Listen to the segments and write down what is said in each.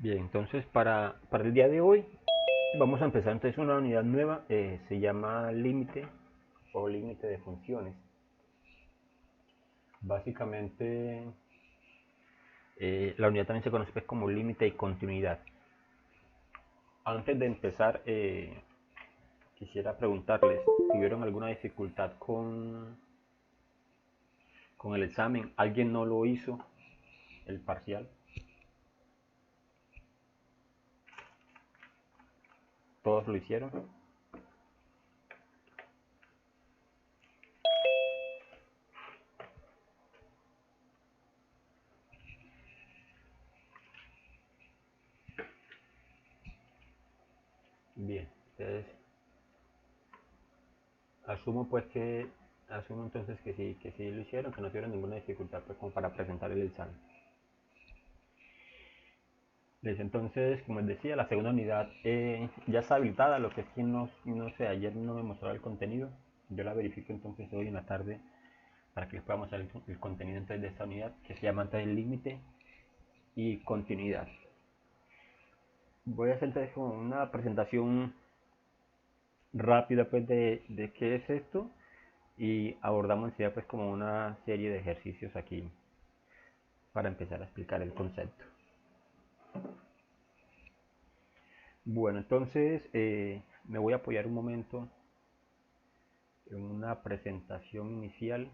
Bien, entonces para el día de hoy vamos a empezar entonces una unidad nueva, se llama límite o límite de funciones. Básicamente la unidad también se conoce pues, como límite y continuidad. Antes de empezar, quisiera preguntarles, ¿tuvieron alguna dificultad con el examen? ¿Alguien no lo hizo, el parcial? ¿Todos lo hicieron? Bien, entonces asumo pues que asumo entonces que sí lo hicieron, que no tuvieron ninguna dificultad pues, como para presentar el examen. Desde entonces, como les decía, la segunda unidad ya está habilitada, lo que es que no sé, ayer no me mostraba el contenido. Yo la verifico entonces hoy en la tarde para que les pueda mostrar el contenido entonces de esta unidad que se llama entonces límite y continuidad. Voy a hacer entonces como una presentación rápida pues de qué es esto y abordamos enseguida pues como una serie de ejercicios aquí para empezar a explicar el concepto. Bueno, entonces me voy a apoyar un momento en una presentación inicial.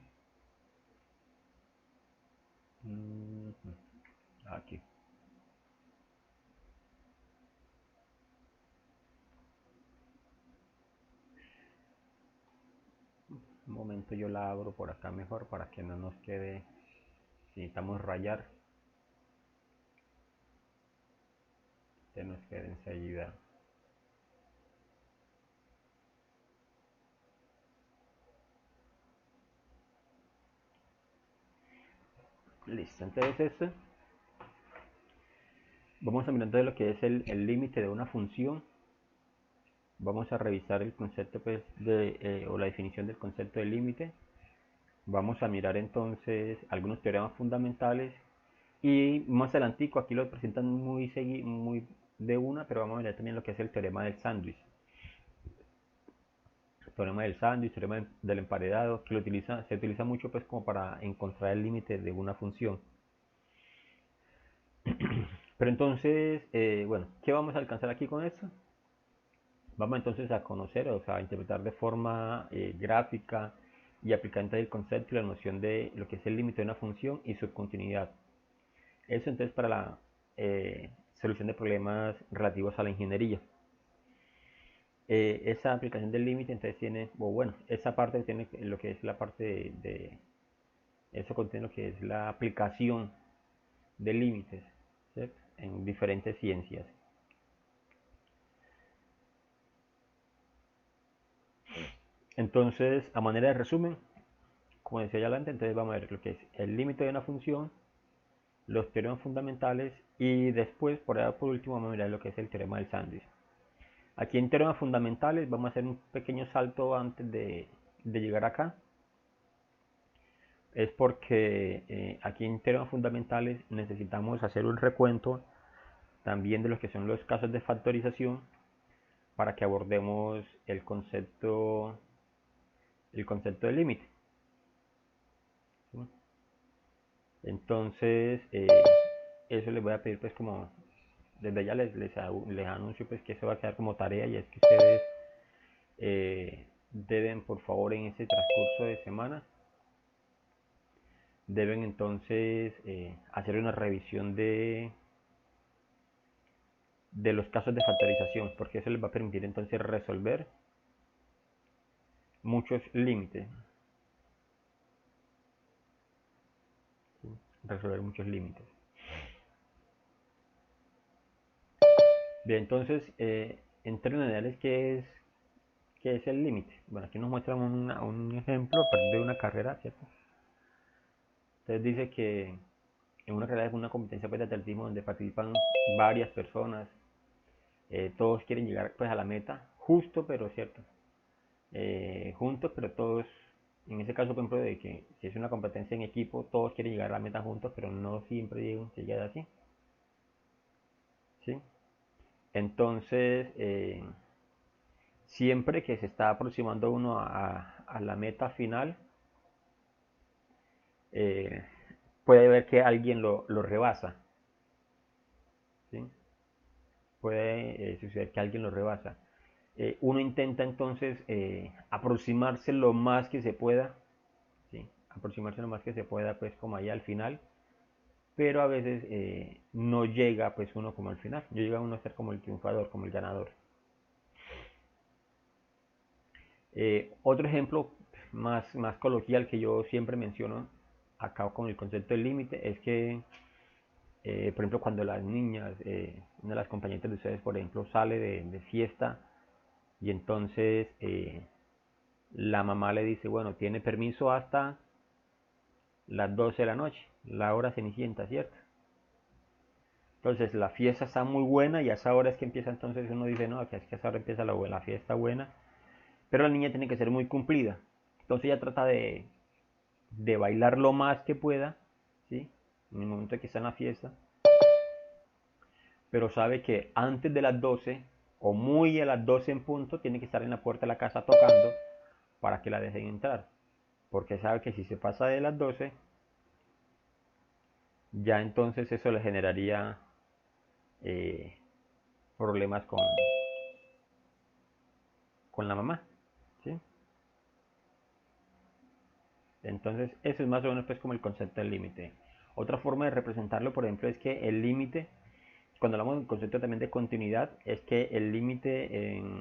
Aquí. Un momento yo la abro por acá mejor para que no nos quede. Si necesitamos rayar, que nos quede enseguida. Listo, entonces esto. Vamos a mirar entonces lo que es el límite de una función. Vamos a revisar el concepto pues, o la definición del concepto de límite. Vamos a mirar entonces algunos teoremas fundamentales y más adelantico aquí lo presentan muy de una, pero vamos a mirar también lo que es el teorema del sándwich. Teorema del sándwich, teorema del emparedado, que se utiliza mucho pues como para encontrar el límite de una función. Pero entonces, bueno, ¿qué vamos a alcanzar aquí con esto? Vamos entonces a conocer, o sea, a interpretar de forma gráfica y aplicar el concepto y la noción de lo que es el límite de una función y su continuidad. Eso entonces para la solución de problemas relativos a la ingeniería. Esa aplicación del límite entonces tiene, o bueno, esa parte tiene lo que es la parte eso contiene lo que es la aplicación de límites, ¿cierto? En diferentes ciencias. Entonces, a manera de resumen, como decía ya antes, entonces vamos a ver lo que es el límite de una función, los teoremas fundamentales y después, por último, vamos a mirar lo que es el teorema del sándwich. Aquí en teoremas fundamentales vamos a hacer un pequeño salto antes de llegar acá. Es porque aquí en teoremas fundamentales necesitamos hacer un recuento también de lo que son los casos de factorización para que abordemos el concepto de límite. ¿Sí? Entonces, eso les voy a pedir pues como, desde ya les anuncio pues que eso va a quedar como tarea y es que ustedes deben por favor en este transcurso de semana, deben entonces hacer una revisión de los casos de factorización, porque eso les va a permitir entonces resolver muchos límites. ¿Sí? Resolver muchos límites. Bien, entonces, en términos generales, ¿qué es el límite? Bueno, aquí nos muestran un ejemplo de una carrera, ¿cierto? Entonces dice que en una carrera es una competencia pues, de atletismo donde participan varias personas, todos quieren llegar pues a la meta, justo pero cierto, juntos pero todos, en ese caso por ejemplo de que si es una competencia en equipo, todos quieren llegar a la meta juntos pero no siempre se llega así, Entonces, siempre que se está aproximando uno a la meta final, eh, puede ver que alguien lo rebasa, ¿sí? Puede suceder que alguien lo rebasa. Uno intenta entonces aproximarse lo más que se pueda, ¿sí? Aproximarse lo más que se pueda, pues como ahí al final, pero a veces no llega pues uno como al final, no llega uno a ser como el triunfador, como el ganador. Otro ejemplo más coloquial que yo siempre menciono acá con el concepto del límite es que, por ejemplo, cuando las niñas, una de las compañeras de ustedes, por ejemplo, sale de fiesta y entonces la mamá le dice, bueno, tiene permiso hasta las 12 de la noche, la hora cenicienta, ¿cierto? Entonces la fiesta está muy buena y a esa hora es que empieza, entonces uno dice, no, que es que a esa hora empieza la fiesta buena, pero la niña tiene que ser muy cumplida. Entonces ella trata de bailar lo más que pueda, ¿sí? En el momento que está en la fiesta, pero sabe que antes de las 12 o muy a las 12 en punto tiene que estar en la puerta de la casa tocando para que la dejen entrar, porque sabe que si se pasa de las 12 ya entonces eso le generaría eh, problemas con la mamá, ¿sí? Entonces eso es más o menos pues como el concepto del límite. Otra forma de representarlo, por ejemplo, es que el límite, cuando hablamos del concepto también de continuidad, es que el límite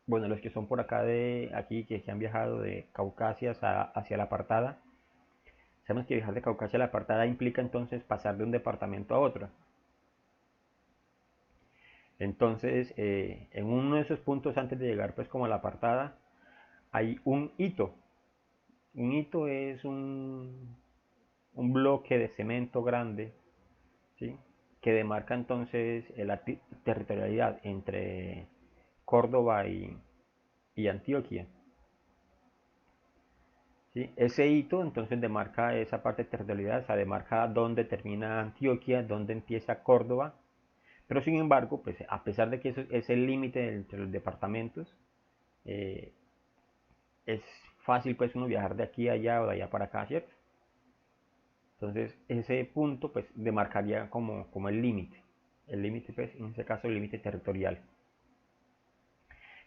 bueno, los que son por acá de aquí, que han viajado de Caucasia hacia la apartada, sabemos que viajar de Caucasia a la apartada implica entonces pasar de un departamento a otro. Entonces, en uno de esos puntos antes de llegar pues como a la apartada, hay un hito. Un hito es un bloque de cemento grande, ¿sí? Que demarca entonces la territorialidad entre Córdoba y Antioquia. ¿Sí? Ese hito entonces demarca esa parte de territorialidad, o sea, demarca dónde termina Antioquia, dónde empieza Córdoba, pero sin embargo, pues a pesar de que eso es el límite entre los departamentos, eh, es fácil pues uno viajar de aquí a allá o de allá para acá, ¿cierto? Entonces ese punto pues demarcaría como el límite pues en este caso el límite territorial.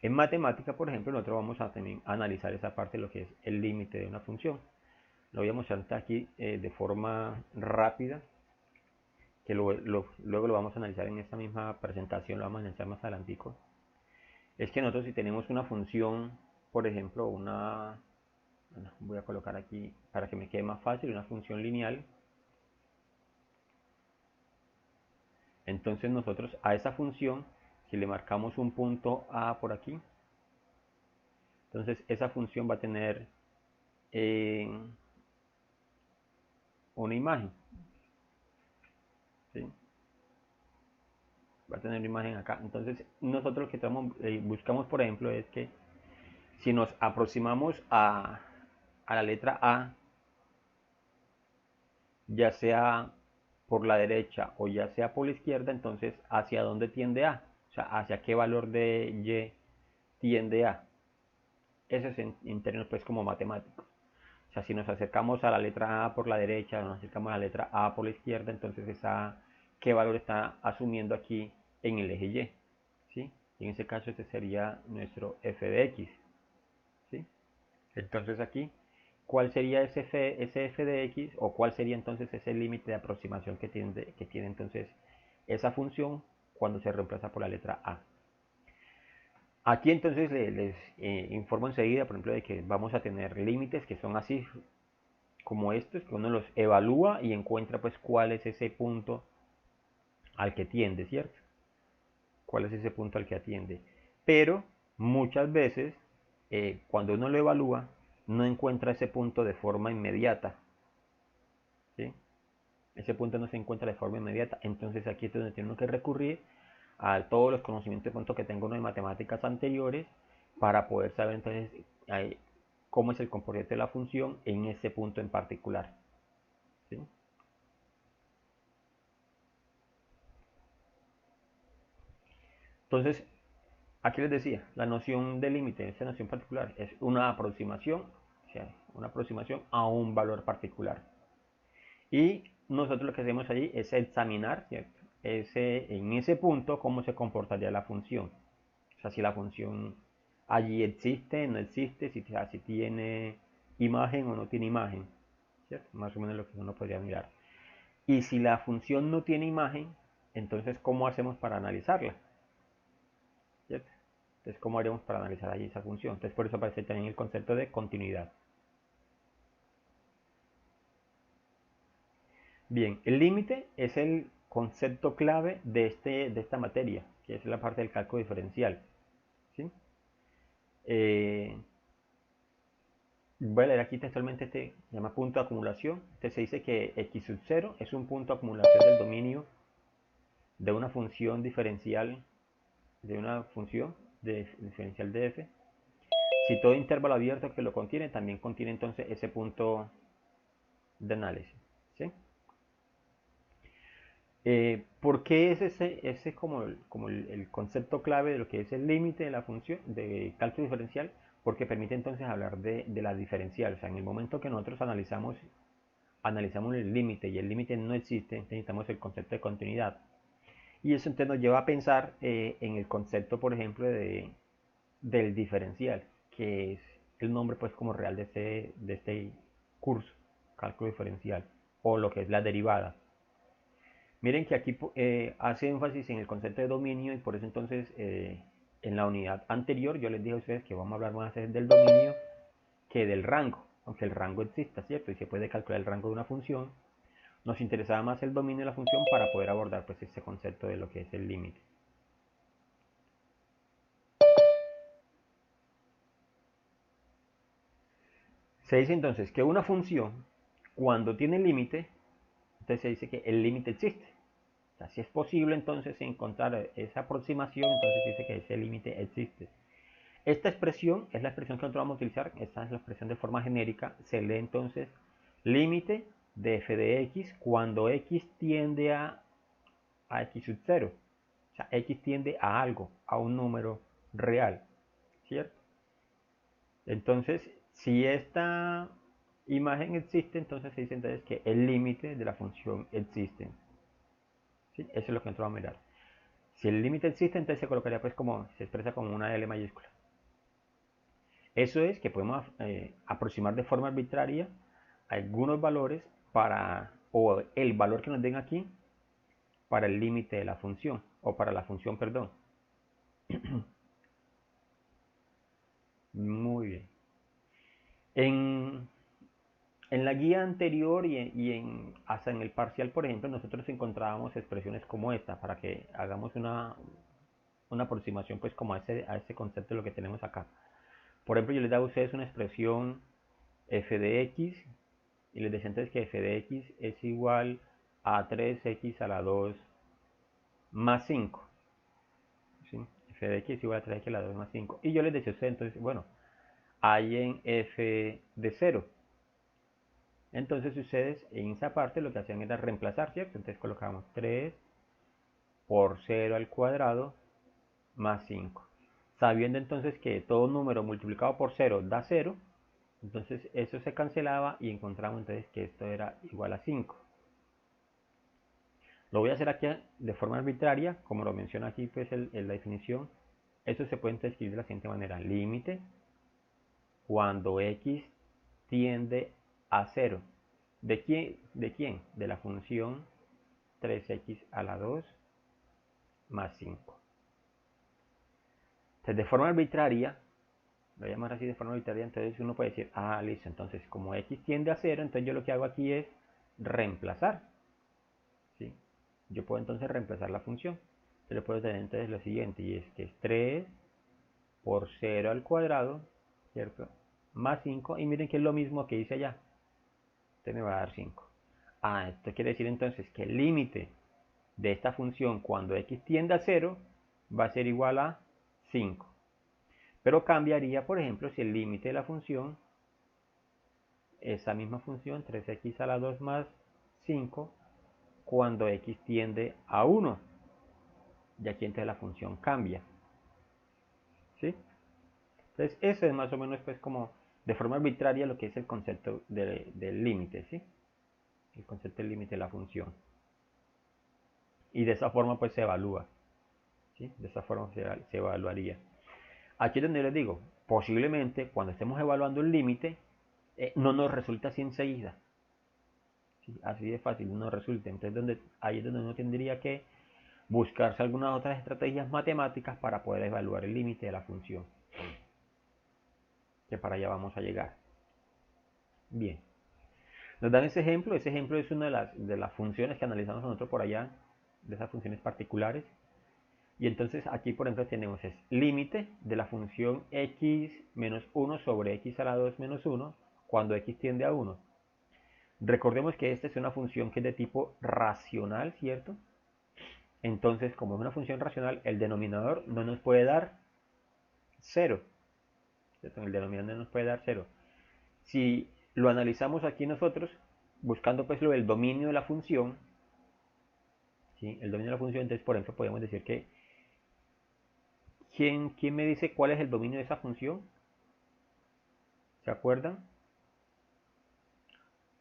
En matemática, por ejemplo, nosotros vamos a también analizar esa parte de lo que es el límite de una función. Lo voy a mostrar aquí de forma rápida, que luego lo vamos a analizar en esta misma presentación, lo vamos a analizar más adelantico. Es que nosotros si tenemos una función, por ejemplo, voy a colocar aquí para que me quede más fácil, una función lineal. Entonces nosotros a esa función, si le marcamos un punto A por aquí, entonces esa función va a tener una imagen, ¿sí? Va a tener una imagen acá. Entonces nosotros lo que buscamos, por ejemplo, es que si nos aproximamos a la letra A, ya sea por la derecha o ya sea por la izquierda, entonces ¿hacia dónde tiende A? O sea, ¿hacia qué valor de Y tiende A? Eso es en términos pues como matemáticos. O sea, si nos acercamos a la letra A por la derecha, nos acercamos a la letra A por la izquierda, entonces esa qué valor está asumiendo aquí en el eje Y, ¿sí? Y en ese caso este sería nuestro f de x, ¿sí? Entonces aquí, ¿cuál sería ese f de x o cuál sería entonces ese límite de aproximación que tiene entonces esa función cuando se reemplaza por la letra A? Aquí entonces les informo enseguida, por ejemplo, de que vamos a tener límites que son así como estos, que uno los evalúa y encuentra pues cuál es ese punto al que tiende, ¿cierto? ¿Cuál es ese punto al que atiende? Pero muchas veces cuando uno lo evalúa no encuentra ese punto de forma inmediata, ¿sí? Ese punto no se encuentra de forma inmediata, entonces aquí es donde tengo que recurrir a todos los conocimientos de punto que tengo de matemáticas anteriores para poder saber entonces cómo es el comportamiento de la función en ese punto en particular, ¿sí? Entonces, aquí les decía, la noción de límite, esta noción particular, es una aproximación, o sea, una aproximación a un valor particular. Y nosotros lo que hacemos allí es examinar, ¿cierto? En ese punto cómo se comportaría la función. O sea, si la función allí existe, no existe, si tiene imagen o no tiene imagen, ¿cierto? Más o menos lo que uno podría mirar. Y si la función no tiene imagen, entonces ¿cómo hacemos para analizarla? ¿Cierto? Entonces, ¿cómo haremos para analizar allí esa función? Entonces, por eso aparece también el concepto de continuidad. Bien, el límite es el concepto clave de esta materia, que es la parte del cálculo diferencial. ¿Sí? Eh, Voy a leer aquí textualmente, este se llama punto de acumulación. Entonces se dice que x sub 0 es un punto de acumulación del dominio de una función diferencial, de una función diferencial de f. Si todo intervalo abierto que lo contiene, también contiene entonces ese punto de análisis. ¿Sí? ¿Por qué es ese como el concepto clave de lo que es el límite de la función de cálculo diferencial? Porque permite entonces hablar de la diferencial. O sea, en el momento que nosotros analizamos el límite y el límite no existe, necesitamos el concepto de continuidad. Y eso entonces nos lleva a pensar en el concepto, por ejemplo, del diferencial, que es el nombre pues como real de este curso, cálculo diferencial, o lo que es la derivada. Miren que aquí hace énfasis en el concepto de dominio y por eso entonces en la unidad anterior yo les dije a ustedes que vamos a hablar más del dominio que del rango, aunque el rango exista, ¿cierto? Y se puede calcular el rango de una función. Nos interesaba más el dominio de la función para poder abordar pues este concepto de lo que es el límite. Se dice entonces que una función, cuando tiene límite, entonces se dice que el límite existe. O sea, si es posible entonces encontrar esa aproximación, entonces se dice que ese límite existe. Esta expresión es la expresión que nosotros vamos a utilizar, esta es la expresión de forma genérica, se lee entonces límite de f de x cuando x tiende a x sub 0. O sea, x tiende a algo, a un número real, ¿cierto? Entonces, si esta imagen existe, entonces se dice entonces que el límite de la función existe. ¿Sí? Eso es lo que nosotros vamos a mirar. Si el límite existe, entonces se colocaría pues como, se expresa como una L mayúscula. Eso es que podemos aproximar de forma arbitraria algunos valores o el valor que nos den aquí para el límite de la función, o para la función, perdón. Muy bien. En la guía anterior hasta en el parcial, por ejemplo, nosotros encontrábamos expresiones como esta, para que hagamos una aproximación pues como a ese concepto de lo que tenemos acá. Por ejemplo, yo les daba a ustedes una expresión f de x y les decía entonces que f de x es igual a 3x a la 2 más 5. ¿Sí? F de x es igual a 3x a la 2 más 5. Y yo les decía a ustedes entonces, bueno, hay en f de 0. Entonces ustedes en esa parte lo que hacían era reemplazar, ¿cierto? Entonces colocamos 3 por 0 al cuadrado más 5. Sabiendo entonces que todo número multiplicado por 0 da 0, entonces eso se cancelaba y encontramos entonces que esto era igual a 5. Lo voy a hacer aquí de forma arbitraria, como lo menciona aquí pues en la definición. Eso se puede escribir de la siguiente manera. Límite cuando x tiende a 0. ¿De quién? ¿De quién? De la función 3x a la 2 más 5. Entonces, de forma arbitraria, lo voy a llamar así de forma arbitraria, entonces uno puede decir, listo, entonces como x tiende a 0, entonces yo lo que hago aquí es reemplazar. ¿Sí? Yo puedo entonces reemplazar la función. Yo le puedo tener entonces lo siguiente, y es que es 3 por 0 al cuadrado, ¿cierto? Más 5, y miren que es lo mismo que hice allá. Entonces me va a dar 5. Esto quiere decir entonces que el límite de esta función cuando x tiende a 0 va a ser igual a 5. Pero cambiaría, por ejemplo, si el límite de la función, esa misma función, 3x a la 2 más 5, cuando x tiende a 1. y aquí entonces la función cambia. ¿Sí? Entonces eso es más o menos pues como de forma arbitraria lo que es el concepto del límite, ¿sí? El concepto del límite de la función. Y de esa forma pues se evalúa, ¿sí? De esa forma se evaluaría. Aquí es donde les digo, posiblemente cuando estemos evaluando el límite, no nos resulta así enseguida. ¿Sí? Así de fácil no nos resulta. Entonces ahí es donde uno tendría que buscarse algunas otras estrategias matemáticas para poder evaluar el límite de la función. Que para allá vamos a llegar. Bien. Nos dan ese ejemplo es una de las funciones que analizamos nosotros por allá, de esas funciones particulares. Y entonces aquí, por ejemplo, tenemos es límite de la función x menos 1 sobre x a la 2 menos 1 cuando x tiende a 1. Recordemos que esta es una función que es de tipo racional, ¿cierto? Entonces, como es una función racional, el denominador no nos puede dar 0. ¿Cierto? El denominador no nos puede dar 0. Si lo analizamos aquí nosotros, buscando pues lo del dominio de la función, ¿sí? El dominio de la función, entonces por ejemplo podemos decir que ¿quién me dice cuál es el dominio de esa función? ¿Se acuerdan?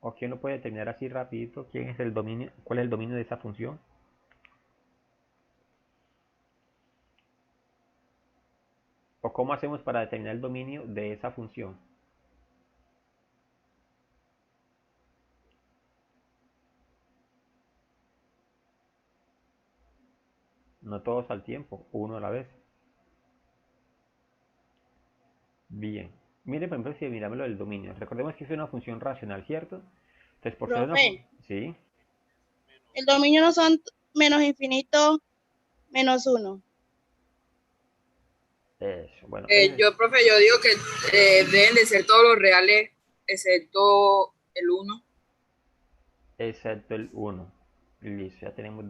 ¿O quién lo puede determinar así rapidito? ¿Quién es el dominio? ¿Cuál es el dominio de esa función? ¿O cómo hacemos para determinar el dominio de esa función? No todos al tiempo, uno a la vez. Bien. Mire, por ejemplo, si miramos lo del dominio. Recordemos que es una función racional, ¿cierto? Entonces, por ser una Profe, función... Sí. el dominio no son menos infinito menos 1. Eso, bueno. Profe, yo digo que deben de ser todos los reales, excepto el 1. Excepto el 1. Listo, ya tenemos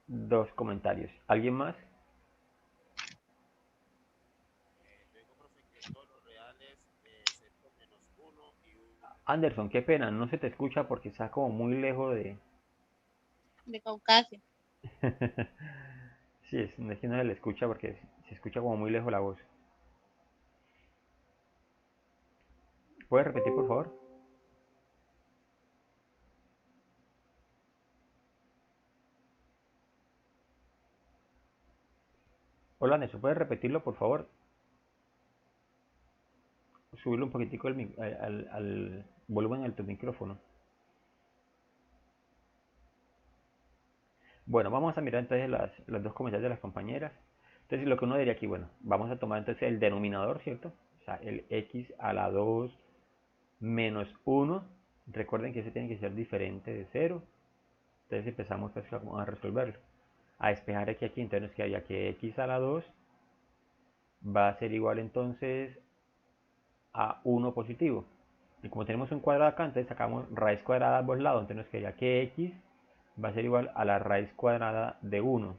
dos comentarios. ¿Alguien más? Anderson, qué pena, no se te escucha porque estás como muy lejos de... De Caucasia. Sí, es que no se le escucha porque se escucha como muy lejos la voz. ¿Puedes repetir, por favor? Hola, Neso, ¿puedes repetirlo, por favor? Subirle un poquitico al volumen de tu micrófono. Bueno, vamos a mirar entonces los dos comentarios de las compañeras. Entonces, lo que uno diría aquí, bueno, vamos a tomar entonces el denominador, ¿cierto? O sea, el x a la 2 menos 1. Recuerden que ese tiene que ser diferente de 0. Entonces empezamos pues a resolverlo. A despejar aquí, entonces nos quedaría que x a la 2 va a ser igual entonces a 1 positivo. Y como tenemos un cuadrado acá, entonces sacamos raíz cuadrada a ambos lados. Entonces nos quedaría que x va a ser igual a la raíz cuadrada de 1.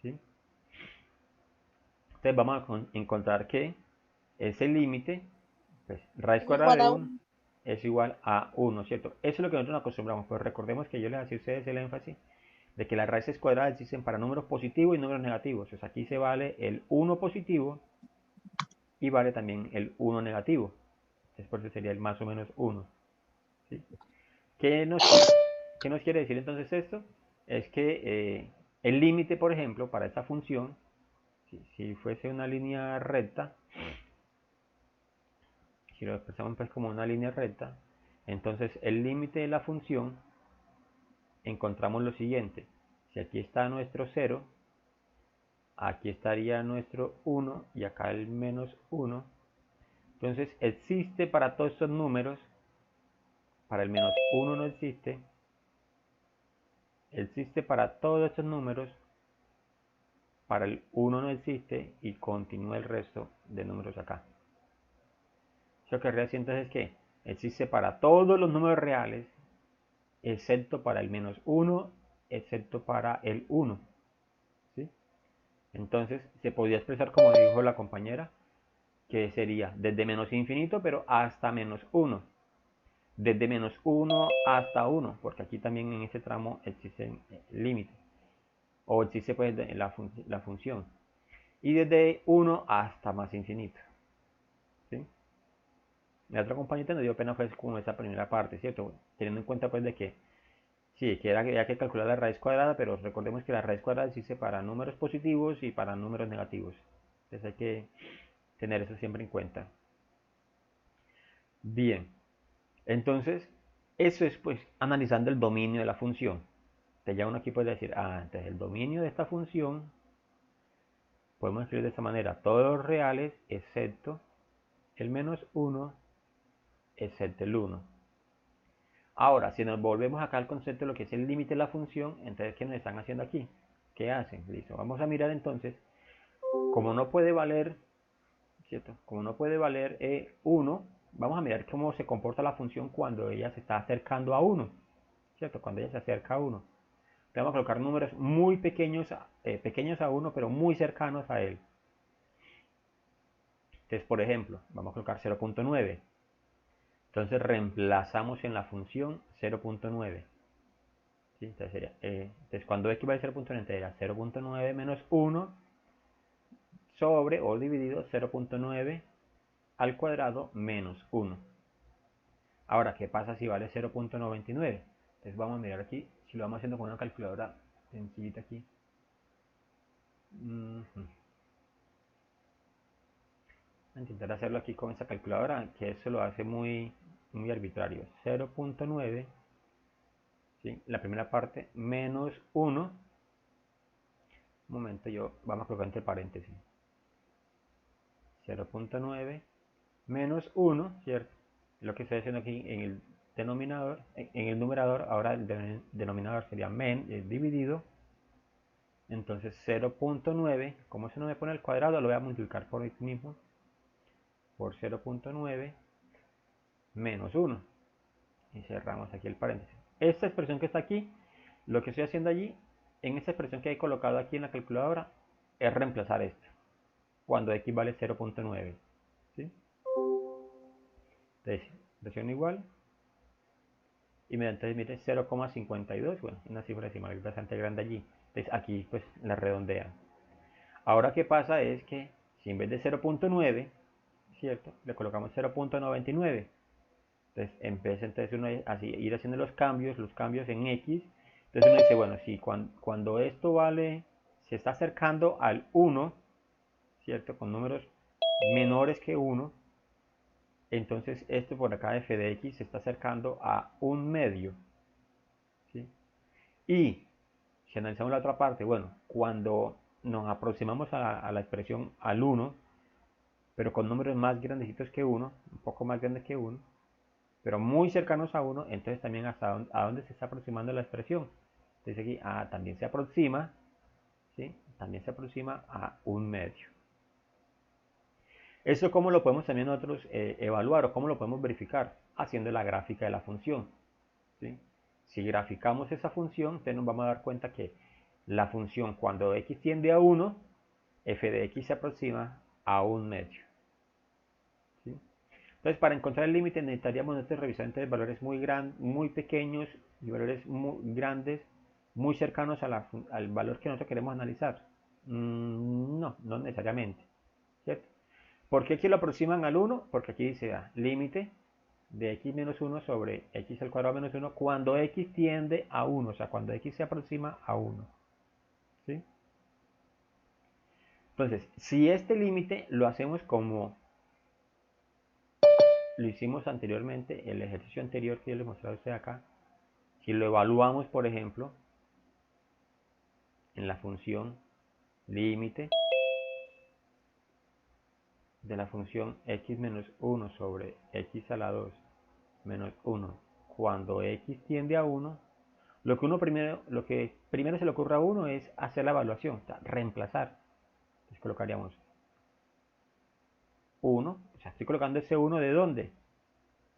¿Sí? Entonces vamos a encontrar que ese límite, pues raíz Es cuadrada igual de a 1 1. es igual a 1, ¿cierto? Eso es lo que nosotros nos acostumbramos, pero recordemos que yo les hacía a ustedes el énfasis de que las raíces cuadradas existen para números positivos y números negativos. Entonces aquí se vale el 1 positivo y vale también el 1 negativo. Entonces por eso sería el más o menos 1. ¿Sí? ¿Qué nos quiere decir entonces esto? Es que el límite, por ejemplo, para esta función, si fuese una línea recta, si lo expresamos pues como una línea recta, entonces el límite de la función encontramos lo siguiente. Si aquí está nuestro 0, aquí estaría nuestro 1 y acá el menos 1. Entonces existe para todos estos números, para el menos 1 no existe para todos estos números, para el 1 no existe y continúa el resto de números acá. Eso querría decir entonces que existe para todos los números reales, excepto para el menos 1, excepto para el 1. ¿Sí? Entonces se podría expresar como dijo la compañera, que sería desde menos infinito pero hasta menos 1. desde menos 1 hasta 1, porque aquí también en este tramo existe límite, o existe pues la función, y desde 1 hasta más infinito. ¿Sí? La otra compañita nos dio pena fue como esa primera parte, ¿cierto? Teniendo en cuenta pues de que sí, que había que calcular la raíz cuadrada, pero recordemos que la raíz cuadrada existe para números positivos y para números negativos. Entonces hay que tener eso siempre en cuenta. Bien, entonces eso es pues analizando el dominio de la función. Entonces ya uno aquí puede decir, entonces el dominio de esta función podemos escribir de esta manera: todos los reales excepto el menos 1 excepto el 1. Ahora, si nos volvemos acá al concepto de lo que es el límite de la función, entonces ¿qué nos están haciendo aquí? ¿Qué hacen? Listo, vamos a mirar entonces, como no puede valer, ¿cierto? Como no puede valer 1, vamos a mirar cómo se comporta la función cuando ella se está acercando a 1, ¿cierto? Cuando ella se acerca a 1. Vamos a colocar números muy pequeños, pequeños a 1, pero muy cercanos a él. Entonces, por ejemplo, vamos a colocar 0.9. Entonces reemplazamos en la función 0.9. ¿Sí? Entonces, sería, entonces cuando x vale 0.9 sería 0.9 menos 1 sobre o dividido 0.9 al cuadrado menos 1. Ahora, ¿qué pasa si vale 0.99? Entonces vamos a mirar aquí, si lo vamos haciendo con una calculadora sencillita aquí. Voy a intentar hacerlo aquí con esta calculadora, que eso lo hace muy arbitrario. 0.9, ¿sí? La primera parte, menos 1. Un momento, vamos a colocar entre paréntesis. 0.9 menos 1, ¿cierto? Lo que estoy haciendo aquí en el denominador, en el numerador, ahora el denominador sería dividido. Entonces 0.9, como eso no me pone el cuadrado, lo voy a multiplicar por el mismo, por 0.9 menos 1. Y cerramos aquí el paréntesis. Esta expresión que está aquí, lo que estoy haciendo allí, en esta expresión que he colocado aquí en la calculadora, es reemplazar esto, cuando x vale 0.9. ¿Sí? Entonces, presión igual, y mediante mire 0,52, bueno, una cifra decimal bastante grande allí. Entonces aquí pues la redondean. Ahora qué pasa es que si en vez de 0.9, ¿cierto? Le colocamos 0.99. Entonces empieza uno así ir haciendo los cambios en x. Entonces uno dice, bueno, si cuando esto vale, se está acercando al 1, ¿cierto? Con números menores que 1, entonces esto por acá f de x se está acercando a 1/2. ¿Sí? Y si analizamos la otra parte, bueno, cuando nos aproximamos a la expresión al 1, pero con números más grandecitos que 1, un poco más grandes que 1, pero muy cercanos a 1, entonces también hasta a dónde se está aproximando la expresión. Entonces aquí también se aproxima, ¿sí? También se aproxima a 1/2. ¿Eso cómo lo podemos también nosotros evaluar o cómo lo podemos verificar? Haciendo la gráfica de la función. ¿Sí? Si graficamos esa función, entonces nos vamos a dar cuenta que la función cuando x tiende a 1, f de x se aproxima a 1/2. ¿Sí? Entonces, para encontrar el límite necesitaríamos nosotros revisar entre valores muy pequeños y valores muy grandes, muy cercanos al valor que nosotros queremos analizar. No necesariamente. ¿Cierto? ¿Por qué aquí lo aproximan al 1? Porque aquí dice límite de x menos 1 sobre x al cuadrado menos 1 cuando x tiende a 1, o sea, cuando x se aproxima a 1. ¿Sí? Entonces, si este límite lo hacemos como lo hicimos anteriormente, el ejercicio anterior que yo les mostré a usted acá, si lo evaluamos, por ejemplo, en la función límite de la función x menos 1 sobre x a la 2 menos 1 cuando x tiende a 1, lo que primero se le ocurre a uno es hacer la evaluación, o sea, reemplazar. Entonces colocaríamos 1, o sea, estoy colocando ese 1 ¿de dónde?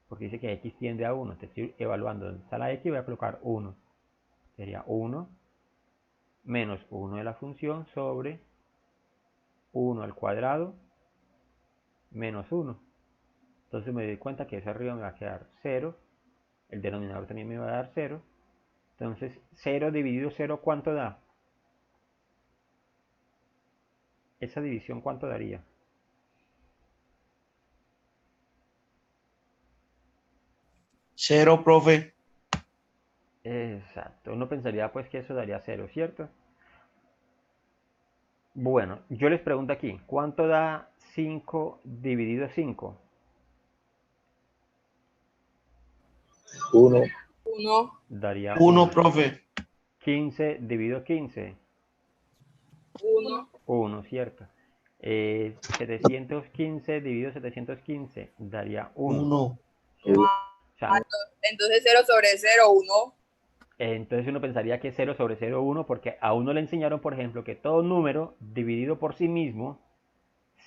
Porque dice que x tiende a 1, te estoy evaluando dónde está la x y voy a colocar 1. Sería 1 menos 1 de la función sobre 1 al cuadrado menos 1. Entonces me doy cuenta que ese arriba me va a quedar 0 el denominador también me va a dar 0. Entonces, 0 dividido 0, ¿cuánto da? Esa división, ¿cuánto daría? Cero, profe. Exacto, uno pensaría pues que eso daría 0, ¿cierto? Bueno, yo les pregunto aquí, ¿cuánto da 5 dividido 5? 1. 1, Daría 1, 1. profe. 15 dividido 15, 1, 1, ¿cierto? 715 dividido 715 daría 1. 1. O sea, entonces 0 sobre 0, 1. entonces uno pensaría que es 0 sobre 0, 1, porque a uno le enseñaron, por ejemplo, que todo número dividido por sí mismo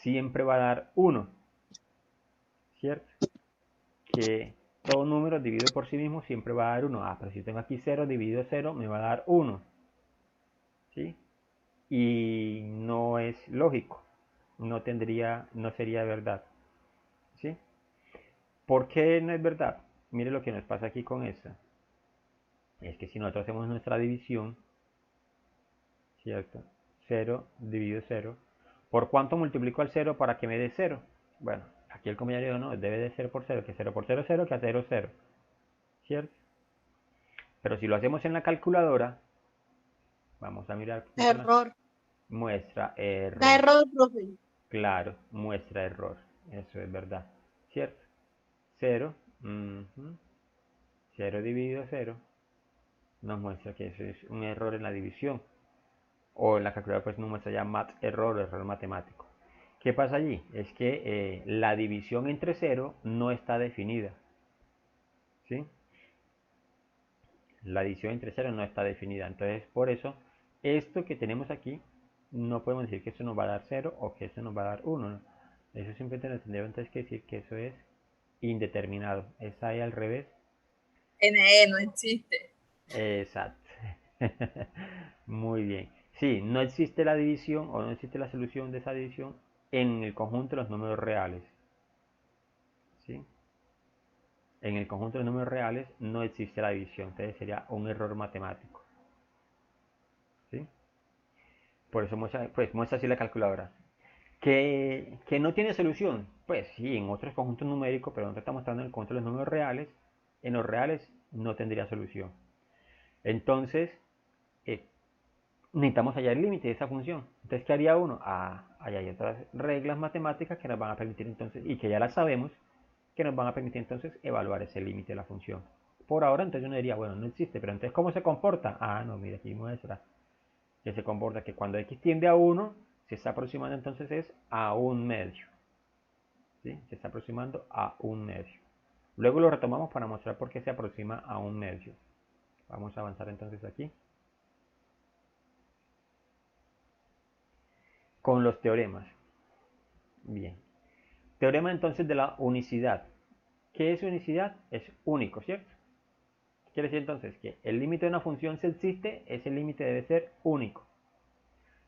siempre va a dar 1, ¿cierto? Que todo número dividido por sí mismo siempre va a dar 1. Ah, pero si tengo aquí 0 dividido 0 me va a dar 1, ¿sí? Y no es lógico, no sería verdad, ¿sí? ¿Por qué no es verdad? Mire lo que nos pasa aquí con esto. Es que si nosotros hacemos nuestra división, ¿cierto? 0 dividido 0. ¿Por cuánto multiplico al 0 para que me dé 0? Bueno, aquí el comentario no, debe de ser por 0, que 0 por 0 es 0, que a 0 0, ¿cierto? Pero si lo hacemos en la calculadora, vamos a mirar cómo funciona. Error. Muestra Da error. error, profe. Claro, muestra error. Eso es verdad, ¿cierto? 0, 0 dividido 0 nos muestra que eso es un error en la división. O en la calculadora pues nos muestra ya error matemático. ¿Qué pasa allí? Es que la división entre 0 no está definida, ¿sí? La división entre 0 no está definida. Entonces, por eso, esto que tenemos aquí, no podemos decir que eso nos va a dar 0 o que eso nos va a dar 1, ¿no? Eso simplemente nos tendría entonces que decir que eso es indeterminado. Es ahí al revés. NE no existe. Exacto. Muy bien. Sí, no existe la división o no existe la solución de esa división en el conjunto de los números reales. ¿Sí? En el conjunto de números reales no existe la división, entonces sería un error matemático. ¿Sí? Por eso muestra así la calculadora. ¿Que no tiene solución? Pues sí, en otros conjuntos numéricos, pero no te está mostrando en el conjunto de los números reales. En los reales no tendría solución. Entonces, eh, necesitamos hallar el límite de esa función. Entonces, ¿qué haría uno? Allá hay otras reglas matemáticas que nos van a permitir entonces, y que ya las sabemos, que nos van a permitir entonces evaluar ese límite de la función. Por ahora, entonces uno diría, bueno, no existe, pero entonces, ¿cómo se comporta? No, mira, aquí muestra que se comporta que cuando x tiende a 1, se está aproximando entonces es a un medio. ¿Sí? Se está aproximando a un medio. Luego lo retomamos para mostrar por qué se aproxima a un medio. Vamos a avanzar entonces aquí con los teoremas. Bien. Teorema entonces de la unicidad. ¿Qué es unicidad? Es único, ¿cierto? Quiere decir entonces que el límite de una función si existe, ese límite debe ser único.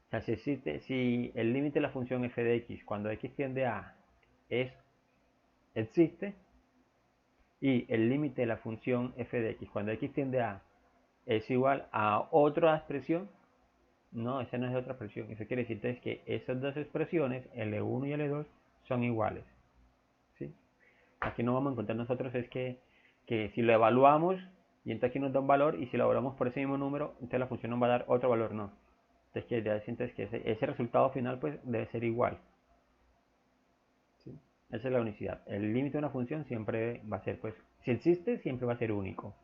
O sea, si el límite de la función f de x cuando x tiende a existe, y el límite de la función f de x cuando x tiende a es igual a otra expresión, no, esa no es otra expresión. Eso quiere decir entonces que esas dos expresiones, L1 y L2, son iguales. ¿Sí? Aquí no vamos a encontrar nosotros es que si lo evaluamos y entonces aquí nos da un valor y si lo evaluamos por ese mismo número, entonces la función nos va a dar otro valor, no. Entonces quiere decir entonces que ese resultado final pues debe ser igual. ¿Sí? Esa es la unicidad. El límite de una función siempre va a ser, pues, si existe, siempre va a ser único.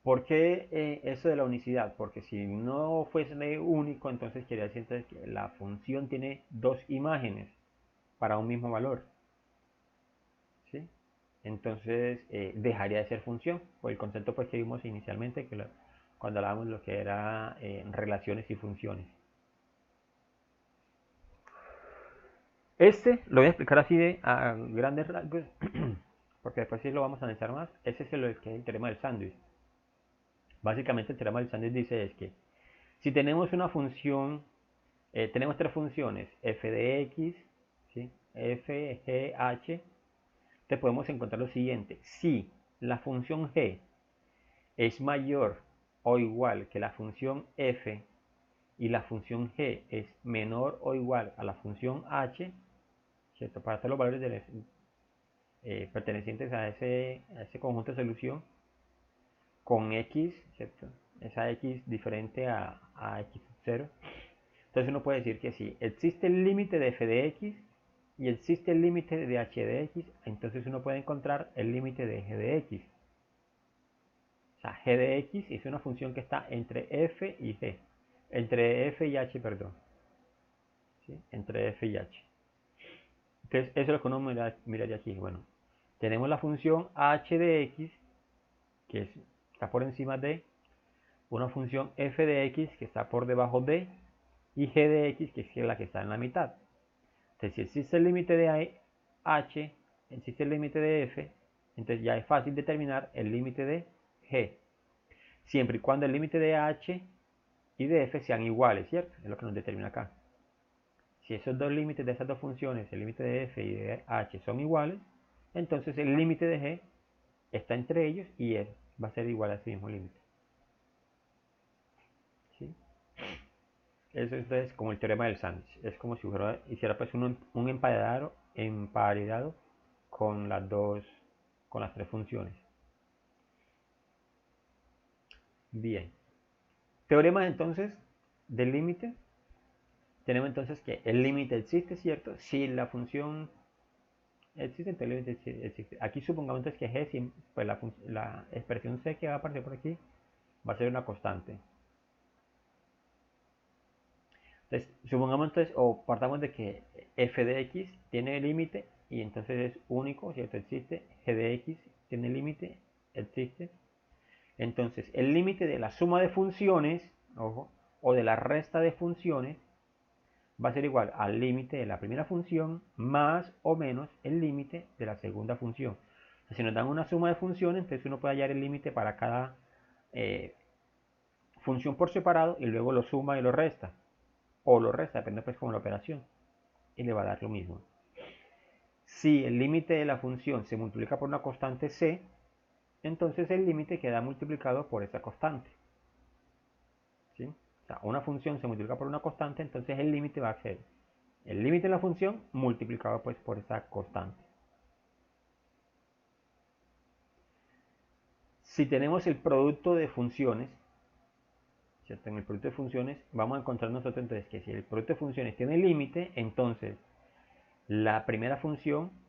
¿Por qué eso de la unicidad? Porque si no fuese único, entonces quería decir entonces que la función tiene dos imágenes para un mismo valor. ¿Sí? Entonces dejaría de ser función, por el concepto pues, que vimos inicialmente cuando hablábamos de lo que era relaciones y funciones. Este lo voy a explicar así a grandes rasgos, porque después sí lo vamos a analizar más. Ese es el que es el teorema del sándwich. Básicamente el teorema del sándwich dice es que si tenemos una función, tenemos tres funciones, f de x, ¿sí? f, g, h, te podemos encontrar lo siguiente. Si la función g es mayor o igual que la función f y la función g es menor o igual a la función h, ¿cierto? Para todos los valores pertenecientes a ese conjunto de solución con x, ¿cierto? Esa x diferente a x sub 0. Entonces uno puede decir que si existe el límite de f de x y existe el límite de h de x, entonces uno puede encontrar el límite de g de x. O sea, g de x es una función que está entre f y g. Entre f y h, perdón. ¿Sí? Entre f y h. Entonces, eso es lo que uno miraría aquí. Bueno, tenemos la función h de x, que está por encima de, una función f de x, que está por debajo de, y g de x, que es la que está en la mitad. Entonces, si existe el límite de h, existe el límite de f, entonces ya es fácil determinar el límite de g. Siempre y cuando el límite de h y de f sean iguales, ¿cierto? Es lo que nos determina acá. Si esos dos límites de esas dos funciones, el límite de f y de h, son iguales, entonces el límite de g está entre ellos y va a ser igual a ese mismo límite. ¿Sí? Eso es entonces como el teorema del sándwich. Es como si hiciera pues un emparedado con las tres funciones. Bien. Teoremas entonces del límite. Tenemos entonces que el límite existe, ¿cierto? Si la función existe, entonces el límite existe. Aquí supongamos entonces que g, pues la expresión c que va a aparecer por aquí, va a ser una constante. Entonces, supongamos entonces, o partamos de que f de x tiene límite y entonces es único, ¿cierto? Existe. G de x tiene límite, existe. Entonces, el límite de la suma de funciones, ojo, o de la resta de funciones, va a ser igual al límite de la primera función más o menos el límite de la segunda función. Entonces, si nos dan una suma de funciones, entonces uno puede hallar el límite para cada función por separado y luego lo suma y lo resta. O lo resta, depende pues como la operación. Y le va a dar lo mismo. Si el límite de la función se multiplica por una constante c, entonces el límite queda multiplicado por esa constante. ¿Sí? O sea, una función se multiplica por una constante, entonces el límite va a ser el límite de la función multiplicado pues por esa constante. Si tenemos el producto de funciones, ¿cierto? En el producto de funciones vamos a encontrar nosotros entonces que si el producto de funciones tiene límite, entonces la primera función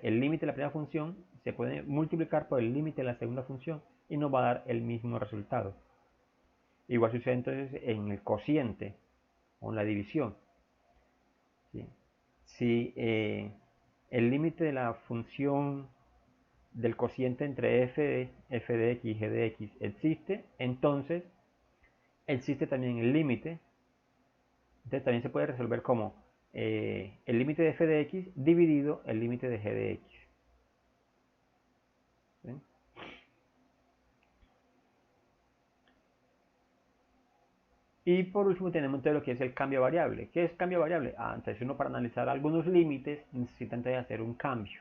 el límite de la primera función se puede multiplicar por el límite de la segunda función y nos va a dar el mismo resultado. Igual sucede entonces en el cociente o en la división. ¿Sí? Si el límite de la función del cociente entre f de x y g de x existe, entonces existe también el límite. Entonces también se puede resolver como el límite de f de x dividido el límite de g de x. ¿Sí? Y por último tenemos entonces lo que es el cambio variable. ¿Qué es cambio variable? Entonces uno para analizar algunos límites necesita entonces hacer un cambio.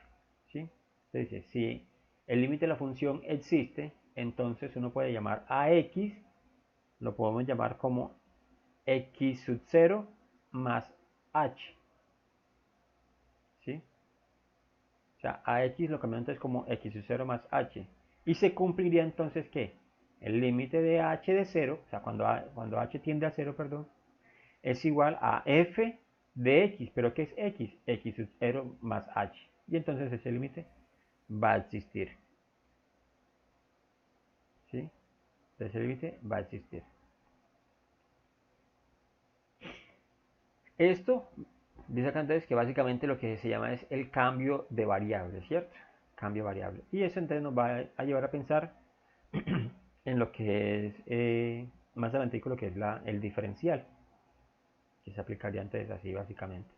¿Sí? Entonces dice, si el límite de la función existe, entonces uno puede llamar a x, lo podemos llamar como x sub 0 más h. ¿Sí? O sea, a x lo cambiamos entonces como x sub 0 más h. Y se cumpliría entonces ¿qué? El límite de h de 0, o sea, cuando h tiende a 0, perdón, es igual a f de x. ¿Pero qué es x? X sub 0 más h. Y entonces ese límite va a existir. ¿Sí? Ese límite va a existir. Esto dice acá entonces que básicamente lo que se llama es el cambio de variable, ¿cierto? Cambio variable. Y eso entonces nos va a llevar a pensar en lo que es más adelante lo que es el diferencial, que se aplicaría entonces así básicamente.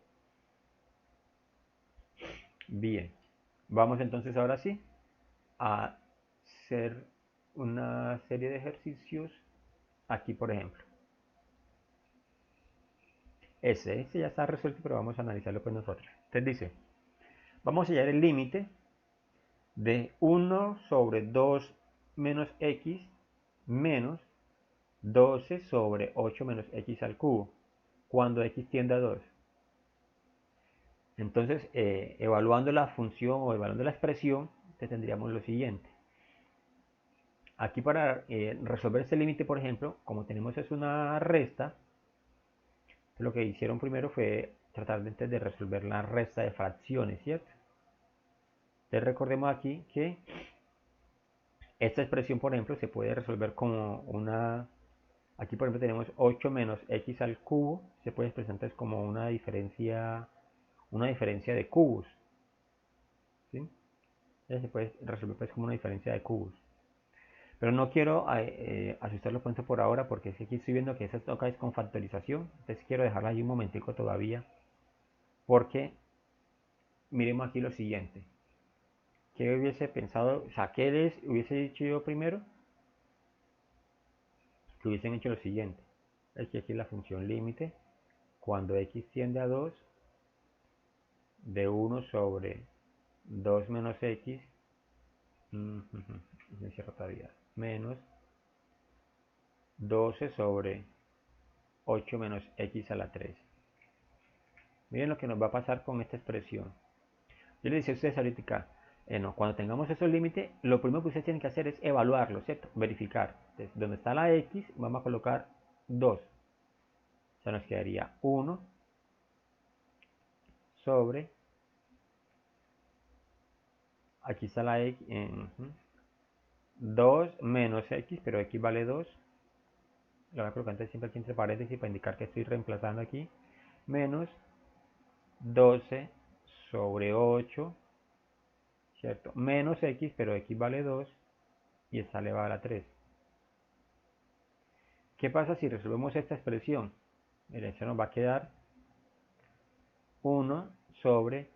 Bien, vamos entonces ahora sí a hacer una serie de ejercicios aquí, por ejemplo. Ese ya está resuelto, pero vamos a analizarlo pues nosotros. Entonces dice, vamos a hallar el límite de 1 sobre 2 menos x menos 12 sobre 8 menos x al cubo, cuando x tiende a 2. Entonces, evaluando la función o evaluando la expresión, tendríamos lo siguiente. Aquí para resolver este límite, por ejemplo, como tenemos es una resta, lo que hicieron primero fue tratar de resolver la resta de fracciones, ¿cierto? Entonces recordemos aquí que esta expresión, por ejemplo, se puede resolver como una... Aquí, por ejemplo, tenemos 8 menos x al cubo. Se puede expresar entonces como una diferencia de cubos. ¿Sí? Se puede resolver pues como una diferencia de cubos. Pero no quiero asustarlos con esto por ahora, porque es que aquí estoy viendo que esta toca es con factorización. Entonces quiero dejarla ahí un momentico todavía, porque miremos aquí lo siguiente. ¿Qué hubiese pensado? O sea, ¿qué les hubiese dicho yo primero? Que hubiesen hecho lo siguiente. Aquí la función límite, cuando x tiende a 2, de 1 sobre 2 menos x, me cierro todavía, menos 12 sobre 8 menos x a la 3. Miren lo que nos va a pasar con esta expresión. Yo les decía a ustedes ahorita, no, cuando tengamos esos límites, lo primero que ustedes tienen que hacer es evaluarlo, ¿cierto? Verificar. Entonces, donde está la x, vamos a colocar 2. O sea, nos quedaría 1 sobre, aquí está la x, 2 menos x, pero x vale 2. Lo voy a colocar antes siempre aquí entre paréntesis para indicar que estoy reemplazando aquí. Menos 12 sobre 8, ¿cierto? Menos x, pero x vale 2 y esta elevado a la 3. ¿Qué pasa si resolvemos esta expresión? Miren, eso nos va a quedar 1 sobre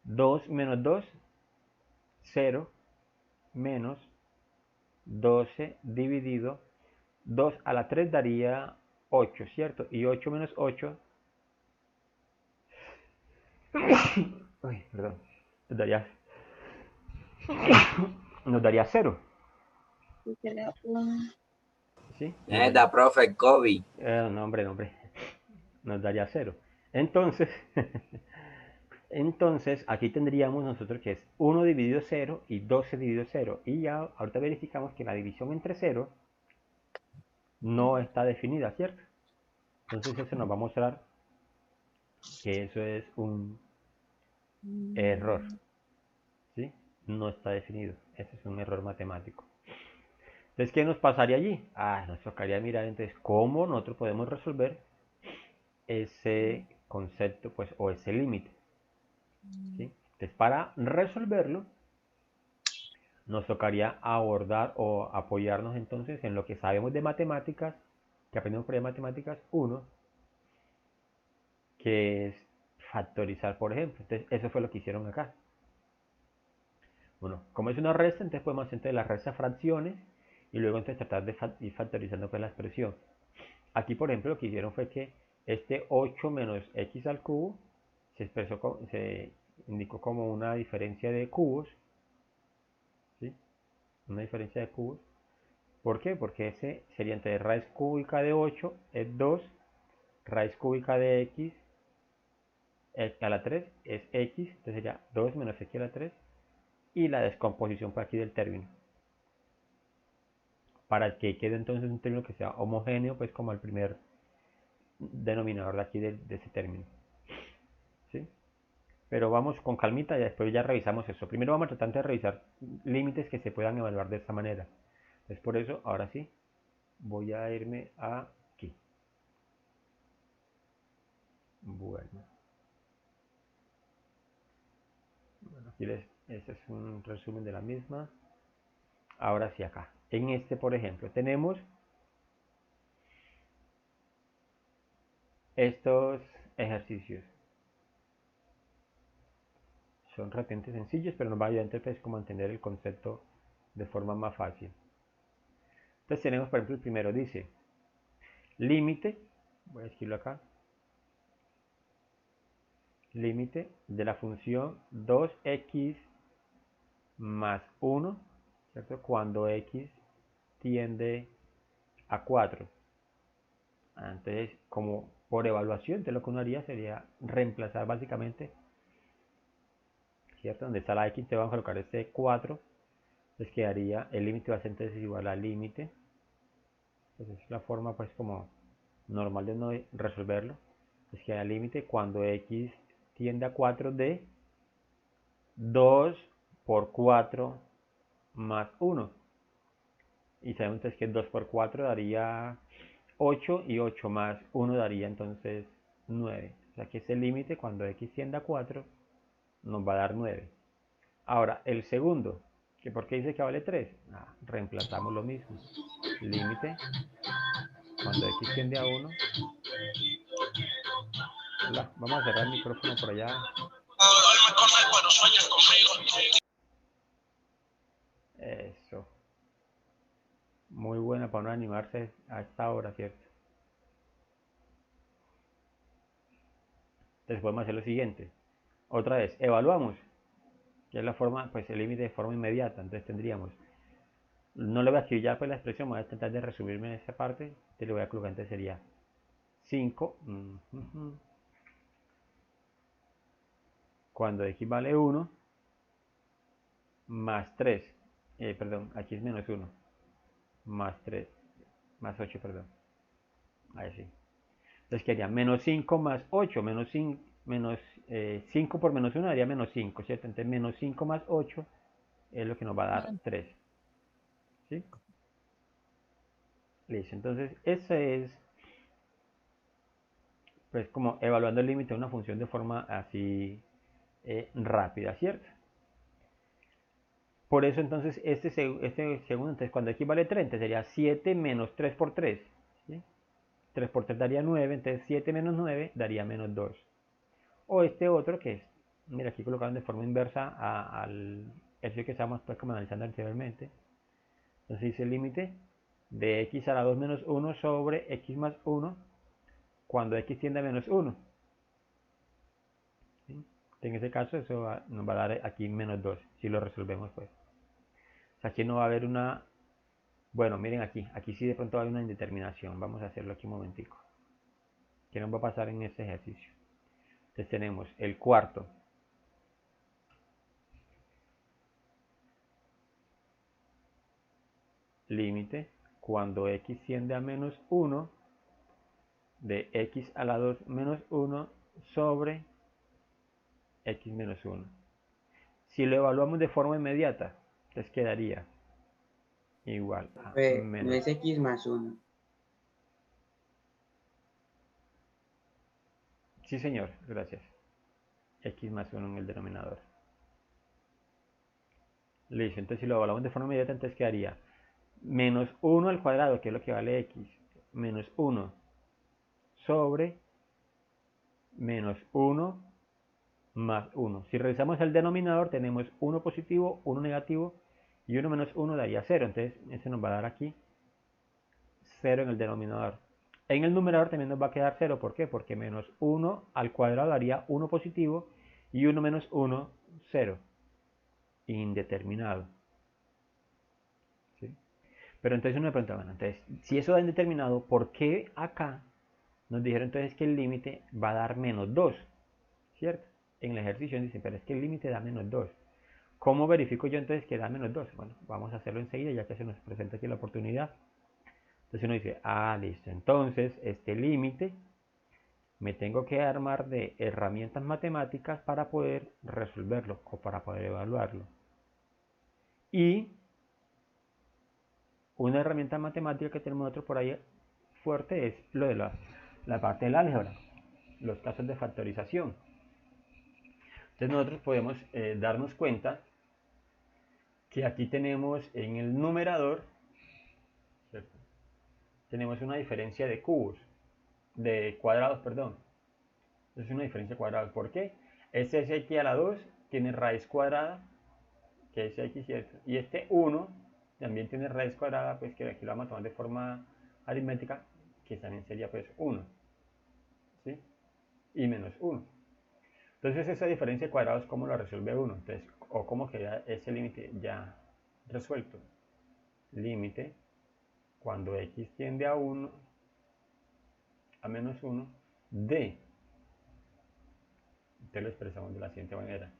2 menos 2, 0, menos 12 dividido 2 a la 3 daría 8, ¿cierto? Y 8 menos 8, uy, perdón, nos daría 0. ¿Sí? Neta, profe, el COVID. No, hombre, nos daría 0. Entonces, entonces, aquí tendríamos nosotros que es 1 dividido 0 y 12 dividido 0. Y ya ahorita verificamos que la división entre 0 no está definida, ¿cierto? Entonces eso nos va a mostrar que eso es un error, ¿sí? No está definido. Ese es un error matemático. Entonces, ¿qué nos pasaría allí? Nos tocaría mirar entonces cómo nosotros podemos resolver ese concepto, pues, o ese límite, ¿sí? Entonces, para resolverlo, nos tocaría abordar o apoyarnos entonces en lo que sabemos de matemáticas, que aprendemos por ahí de matemáticas 1, que es factorizar, por ejemplo. Entonces, eso fue lo que hicieron acá. Bueno, como es una resta, entonces podemos hacer la resta de fracciones y luego entonces tratar de ir factorizando pues la expresión. Aquí, por ejemplo, lo que hicieron fue que este 8 menos x al cubo se indicó como una diferencia de cubos, ¿sí? Una diferencia de cubos. ¿Por qué? Porque ese sería entonces raíz cúbica de 8 es 2, raíz cúbica de x a la 3 es x, entonces sería 2 menos x a la 3, y la descomposición por aquí del término, para que quede entonces un término que sea homogéneo, pues como el primer denominador de aquí de ese término, ¿sí? Pero vamos con calmita y después ya revisamos eso. Primero vamos a tratar de revisar límites que se puedan evaluar de esta manera. Entonces por eso, ahora sí, voy a irme aquí. Bueno, aquí este es un resumen de la misma. Ahora sí, acá. En este, por ejemplo, tenemos estos ejercicios. Son realmente sencillos, pero nos va a ayudar entonces como a entender el concepto de forma más fácil. Entonces tenemos, por ejemplo, el primero dice, límite, voy a escribirlo acá, límite de la función 2x más 1, ¿cierto? Cuando x tiende a 4. Entonces, como por evaluación, entonces lo que uno haría sería reemplazar básicamente, ¿cierto? Donde está la x, te van a colocar este 4, entonces quedaría, el límite va a ser entonces igual al límite. Entonces es la forma pues como normal de uno resolverlo. Entonces queda el límite cuando x tiende a 4 de 2 por 4 más 1. Y sabemos entonces que 2 por 4 daría 8 y 8 más 1 daría entonces 9. O sea que es el límite cuando x tiende a 4 nos va a dar 9. Ahora, el segundo, que ¿por qué dice que vale 3? Reemplazamos lo mismo. Límite cuando x tiende a 1. Hola, vamos a cerrar el micrófono por allá. Eso. Muy buena para no animarse a esta hora, ¿cierto? Entonces podemos hacer lo siguiente. Otra vez, evaluamos. Que es la forma, pues el límite de forma inmediata. Entonces tendríamos, no le voy a escribir ya pues la expresión, voy a tratar de resumirme en esa parte. Entonces le voy a colocar, entonces sería 5. Cuando x vale 1, más 3. Perdón, aquí es menos 1. Más 3. Más 8, perdón. Ahí sí. Entonces quedaría menos 5 más 8. Menos 5 por menos 1 daría menos 5, ¿cierto? Entonces menos 5 más 8 es lo que nos va a dar 3. ¿Sí? Listo. Entonces ese es pues como evaluando el límite de una función de forma así rápida, ¿cierto? Por eso entonces este segundo, entonces cuando x vale 30 sería 7 menos 3 por 3. ¿Sí? 3 por 3 daría 9, entonces 7 menos 9 daría menos 2. O este otro que es, mira, aquí colocaron de forma inversa al ejercicio que estamos pues como analizando anteriormente. Entonces dice el límite de x a la 2 menos 1 sobre x más 1 cuando x tiende a menos 1. ¿Sí? En ese caso eso nos va a dar aquí menos 2 si lo resolvemos pues. O sea, aquí no va a haber una... Bueno, miren aquí sí de pronto hay una indeterminación. Vamos a hacerlo aquí un momentico. ¿Qué nos va a pasar en este ejercicio? Entonces tenemos el cuarto. Límite cuando x tiende a menos 1 de x a la 2 menos 1 sobre x menos 1. Si lo evaluamos de forma inmediata, entonces quedaría igual a No menos... es x más 1. Sí, señor, gracias. X más 1 en el denominador. Listo, entonces si lo evaluamos de forma inmediata, entonces quedaría menos 1 al cuadrado, que es lo que vale x, menos 1 sobre menos 1 más 1. Si revisamos el denominador, tenemos 1 positivo, 1 negativo, y 1 menos 1 daría 0. Entonces, ese nos va a dar aquí 0 en el denominador. En el numerador también nos va a quedar 0. ¿Por qué? Porque menos 1 al cuadrado daría 1 positivo, y 1 menos 1, 0. Indeterminado. ¿Sí? Pero entonces uno me pregunta, bueno, entonces, si eso da indeterminado, ¿por qué acá nos dijeron entonces que el límite va a dar menos 2? ¿Cierto? En el ejercicio dicen, pero es que el límite da menos 2. ¿Cómo verifico yo entonces que da menos 2? Bueno, vamos a hacerlo enseguida ya que se nos presenta aquí la oportunidad. Entonces uno dice, listo, entonces este límite me tengo que armar de herramientas matemáticas para poder resolverlo o para poder evaluarlo. Y una herramienta matemática que tenemos nosotros por ahí fuerte es lo de la parte del álgebra, los casos de factorización. Entonces nosotros podemos darnos cuenta que aquí tenemos en el numerador, ¿cierto? Tenemos una diferencia de cubos, de cuadrados, perdón. Es una diferencia de cuadrados. ¿Por qué? Este es x a la 2 tiene raíz cuadrada, que es x, ¿cierto? Y este 1 también tiene raíz cuadrada, pues que aquí lo vamos a tomar de forma aritmética, que también sería pues 1. ¿Sí? Y menos 1. Entonces esa diferencia de cuadrados, ¿cómo lo resuelve uno? Entonces, o cómo queda ese límite ya resuelto. Límite cuando x tiende a 1, a menos 1, de. Entonces lo expresamos de la siguiente manera.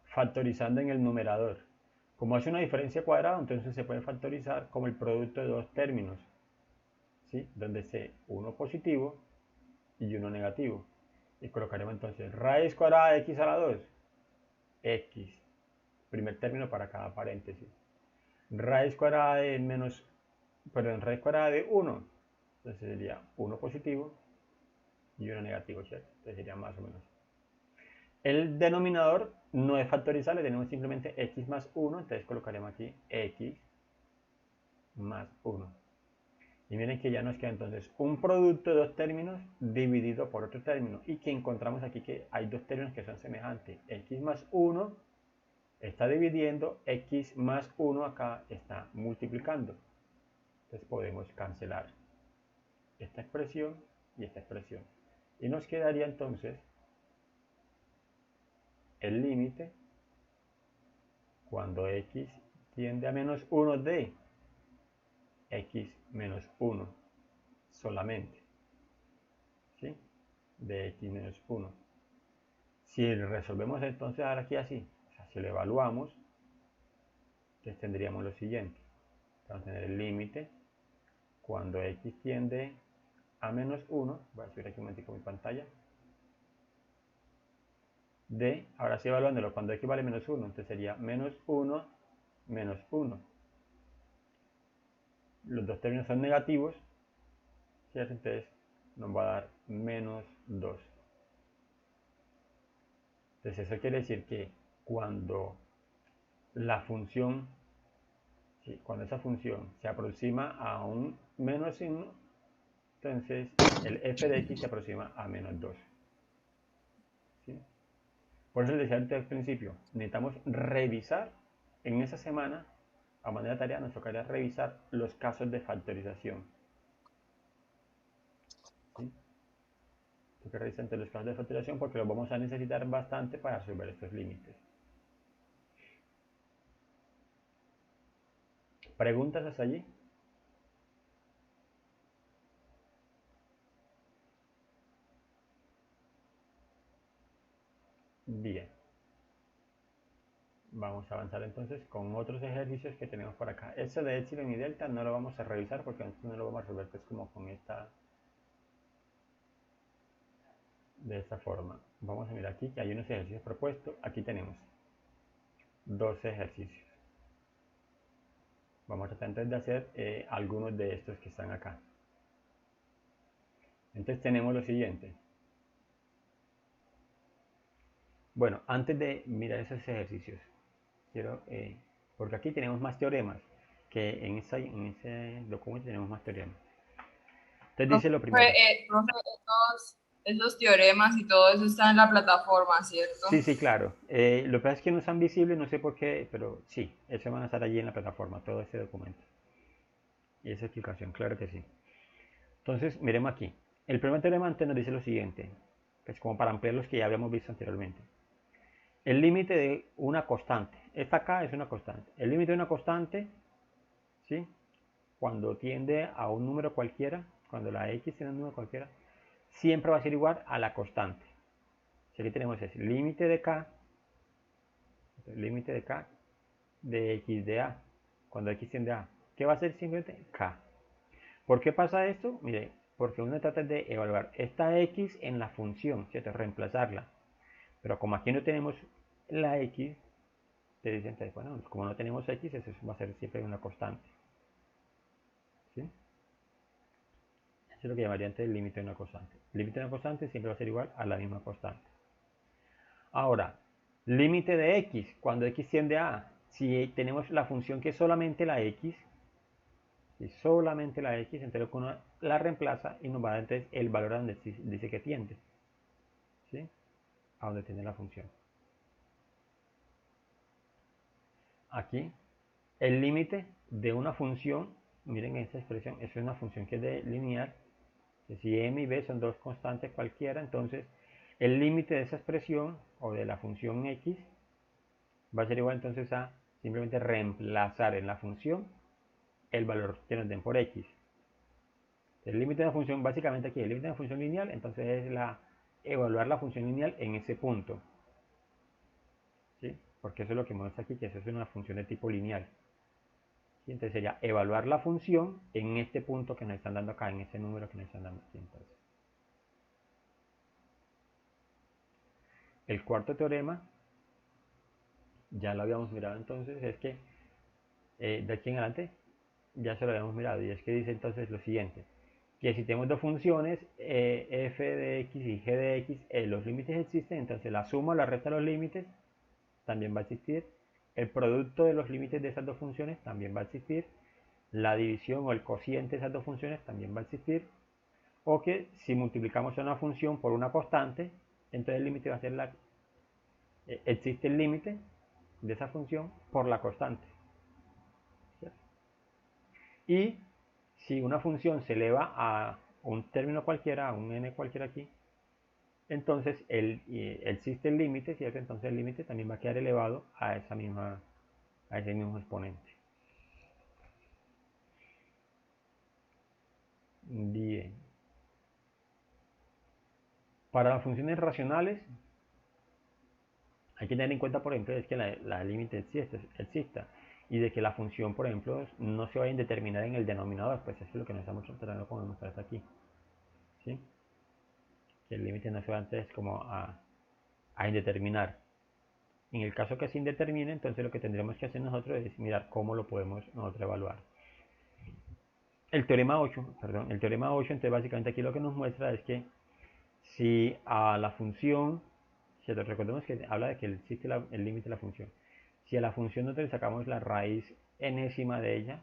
Factorizando en el numerador. Como hace una diferencia cuadrada, entonces se puede factorizar como el producto de dos términos, ¿sí? Donde esté uno positivo y uno negativo. Y colocaremos entonces raíz cuadrada de x a la 2, x, primer término para cada paréntesis. Raíz cuadrada de raíz cuadrada de 1, entonces sería 1 positivo y 1 negativo, ¿cierto? Entonces sería más o menos. El denominador no es factorizable, tenemos simplemente x más 1, entonces colocaremos aquí x más 1. Y miren que ya nos queda entonces un producto de dos términos dividido por otro término. Y que encontramos aquí que hay dos términos que son semejantes. X más 1 está dividiendo, x más 1 acá está multiplicando. Entonces podemos cancelar esta expresión y esta expresión. Y nos quedaría entonces el límite cuando x tiende a menos 1 de x menos 1 solamente, ¿sí? De x menos 1. Si resolvemos entonces ahora aquí así, o sea, si lo evaluamos, entonces tendríamos lo siguiente. Vamos a tener el límite cuando x tiende a menos 1, voy a subir aquí un momentico mi pantalla, de, ahora sí evaluándolo, cuando x vale menos 1, entonces sería menos 1 menos 1. Los dos términos son negativos, ¿cierto? Entonces nos va a dar menos 2. Entonces eso quiere decir que cuando la función, ¿sí? Cuando esa función se aproxima a un menos signo, entonces el f de x se aproxima a menos 2. ¿Sí? Por eso les decía al principio, necesitamos revisar en esa semana, a manera de tarea, nos tocaría revisar los casos de factorización. ¿Sí? Toca revisar entre los casos de factorización porque los vamos a necesitar bastante para resolver estos límites. ¿Preguntas hasta allí? Bien. Vamos a avanzar entonces con otros ejercicios que tenemos por acá. Este de epsilon y delta no lo vamos a revisar porque nosotros no lo vamos a resolver pues como con esta, de esta forma. Vamos a mirar aquí que hay unos ejercicios propuestos. Aquí tenemos dos ejercicios. Vamos a tratar entonces de hacer algunos de estos que están acá. Entonces tenemos lo siguiente. Bueno, antes de mirar esos ejercicios, quiero, porque aquí tenemos más teoremas, que en ese documento tenemos más teoremas. Entonces dice lo primero. Profe, esos teoremas y todo eso está en la plataforma, ¿cierto? Sí, sí, claro. Lo que pasa es que no están visibles, no sé por qué, pero sí, eso van a estar allí en la plataforma, todo ese documento. Y esa explicación, claro que sí. Entonces, miremos aquí. El primer teorema antes nos dice lo siguiente, es como para ampliar los que ya habíamos visto anteriormente. El límite de una constante. Esta acá es una constante. El límite de una constante, ¿sí? Cuando tiende a un número cualquiera, cuando la x tiene un número cualquiera, siempre va a ser igual a la constante. Si aquí tenemos ese límite de k, de x de a, cuando x tiende a, ¿qué va a ser simplemente? K. ¿Por qué pasa esto? Mire, porque uno trata de evaluar esta x en la función, ¿cierto? Reemplazarla. Pero como aquí no tenemos la x, te dicen, bueno, como no tenemos x, eso va a ser siempre una constante. ¿Sí? Eso es lo que llamarían el límite de una constante. El límite de una constante siempre va a ser igual a la misma constante. Ahora, límite de x, cuando x tiende a, si tenemos la función que es solamente la x, si solamente la x, entonces uno la reemplaza y nos va a dar entonces el valor a donde dice que tiende, ¿sí? A donde tiene la función. Aquí, el límite de una función, miren esta expresión, es una función que es de lineal, que si m y b son dos constantes cualquiera, entonces El límite de esa expresión o de la función x va a ser igual entonces a simplemente reemplazar en la función el valor que nos den por x. El límite de la función, básicamente aquí, el límite de la función lineal, entonces es evaluar la función lineal en ese punto. ¿Sí? Porque eso es lo que muestra aquí, que eso es una función de tipo lineal. ¿Sí? Entonces sería evaluar la función en este punto que nos están dando acá, en ese número que nos están dando aquí. Entonces. El cuarto teorema, ya lo habíamos mirado entonces, es que de aquí en adelante ya se lo habíamos mirado, y es que dice entonces lo siguiente, que si tenemos dos funciones, f de x y g de x, los límites existen, entonces la suma o la resta de los límites también va a existir, el producto de los límites de esas dos funciones también va a existir, la división o el cociente de esas dos funciones también va a existir, o que si multiplicamos una función por una constante, entonces el límite va a ser existe el límite de esa función por la constante. ¿Cierto? Y si una función se eleva a un término cualquiera, a un n cualquiera aquí, entonces existe el límite, ¿cierto? Entonces el límite también va a quedar elevado a ese mismo exponente. Bien. Para las funciones racionales, hay que tener en cuenta, por ejemplo, es que la límite exista y de que la función, por ejemplo, no se vaya a indeterminar en el denominador, pues eso es lo que nos estamos tratando de demostrar aquí. ¿Sí? Que el límite no se va antes como a indeterminar. En el caso que se indetermine, entonces lo que tendremos que hacer nosotros es mirar cómo lo podemos nosotros evaluar. El teorema 8, entonces básicamente aquí lo que nos muestra es que si a la función, recordemos que habla de que existe el límite de la función, si a la función nosotros le sacamos la raíz enésima de ella,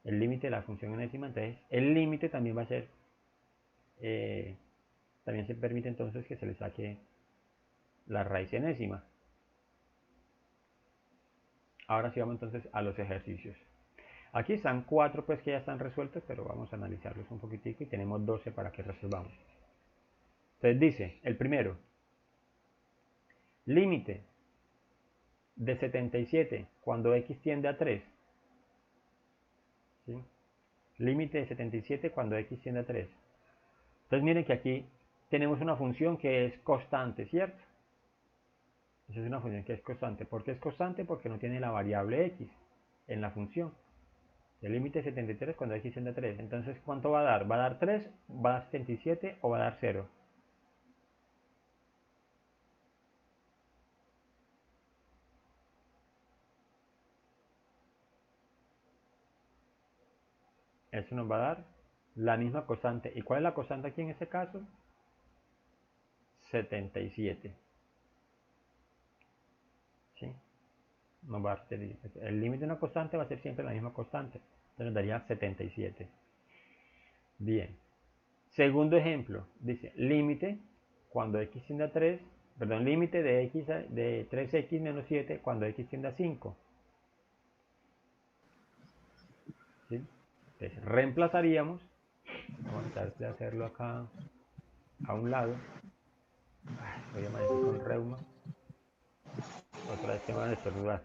el límite de la función enésima, entonces el límite también va a ser, también se permite entonces que se le saque la raíz enésima. Ahora sí vamos entonces a los ejercicios. Aquí están 4 pues que ya están resueltos, pero vamos a analizarlos un poquitico y tenemos 12 para que resolvamos. Entonces dice, el primero, límite de 77 cuando x tiende a 3. ¿Sí? Límite de 77 cuando x tiende a 3. Entonces miren que aquí tenemos una función que es constante, ¿cierto? Esa es una función que es constante. ¿Por qué es constante? Porque no tiene la variable x en la función. El límite de 73 cuando x tiende a 3. Entonces, ¿cuánto va a dar? ¿Va a dar 3? ¿Va a dar 77? ¿O va a dar 0? Eso nos va a dar la misma constante. ¿Y cuál es la constante aquí en este caso? 77. ¿Sí? Nos va a dar, el límite de una constante va a ser siempre la misma constante. Entonces nos daría 77. Bien. Segundo ejemplo. Dice, límite cuando x tiende a 3. Perdón, límite de 3x menos 7 cuando x tiende a 5. ¿Sí? Entonces reemplazaríamos, vamos a tratar de hacerlo acá a un lado. Voy a amanecer con reuma. Otra vez que me van a estornudar.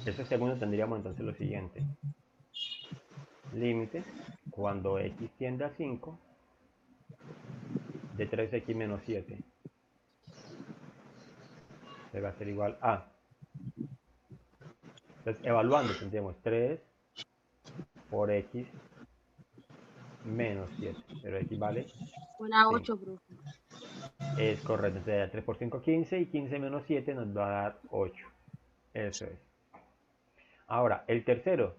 Este segundo tendríamos entonces lo siguiente. Límite cuando x tiende a 5 de 3x menos 7. Se va a ser igual a. Entonces, evaluando, tendríamos 3 por x menos 7. Pero x vale Una 5. 8, profe. Es correcto. Entonces, 3 por 5, 15. Y 15 menos 7 nos va a dar 8. Eso es. Ahora, el tercero.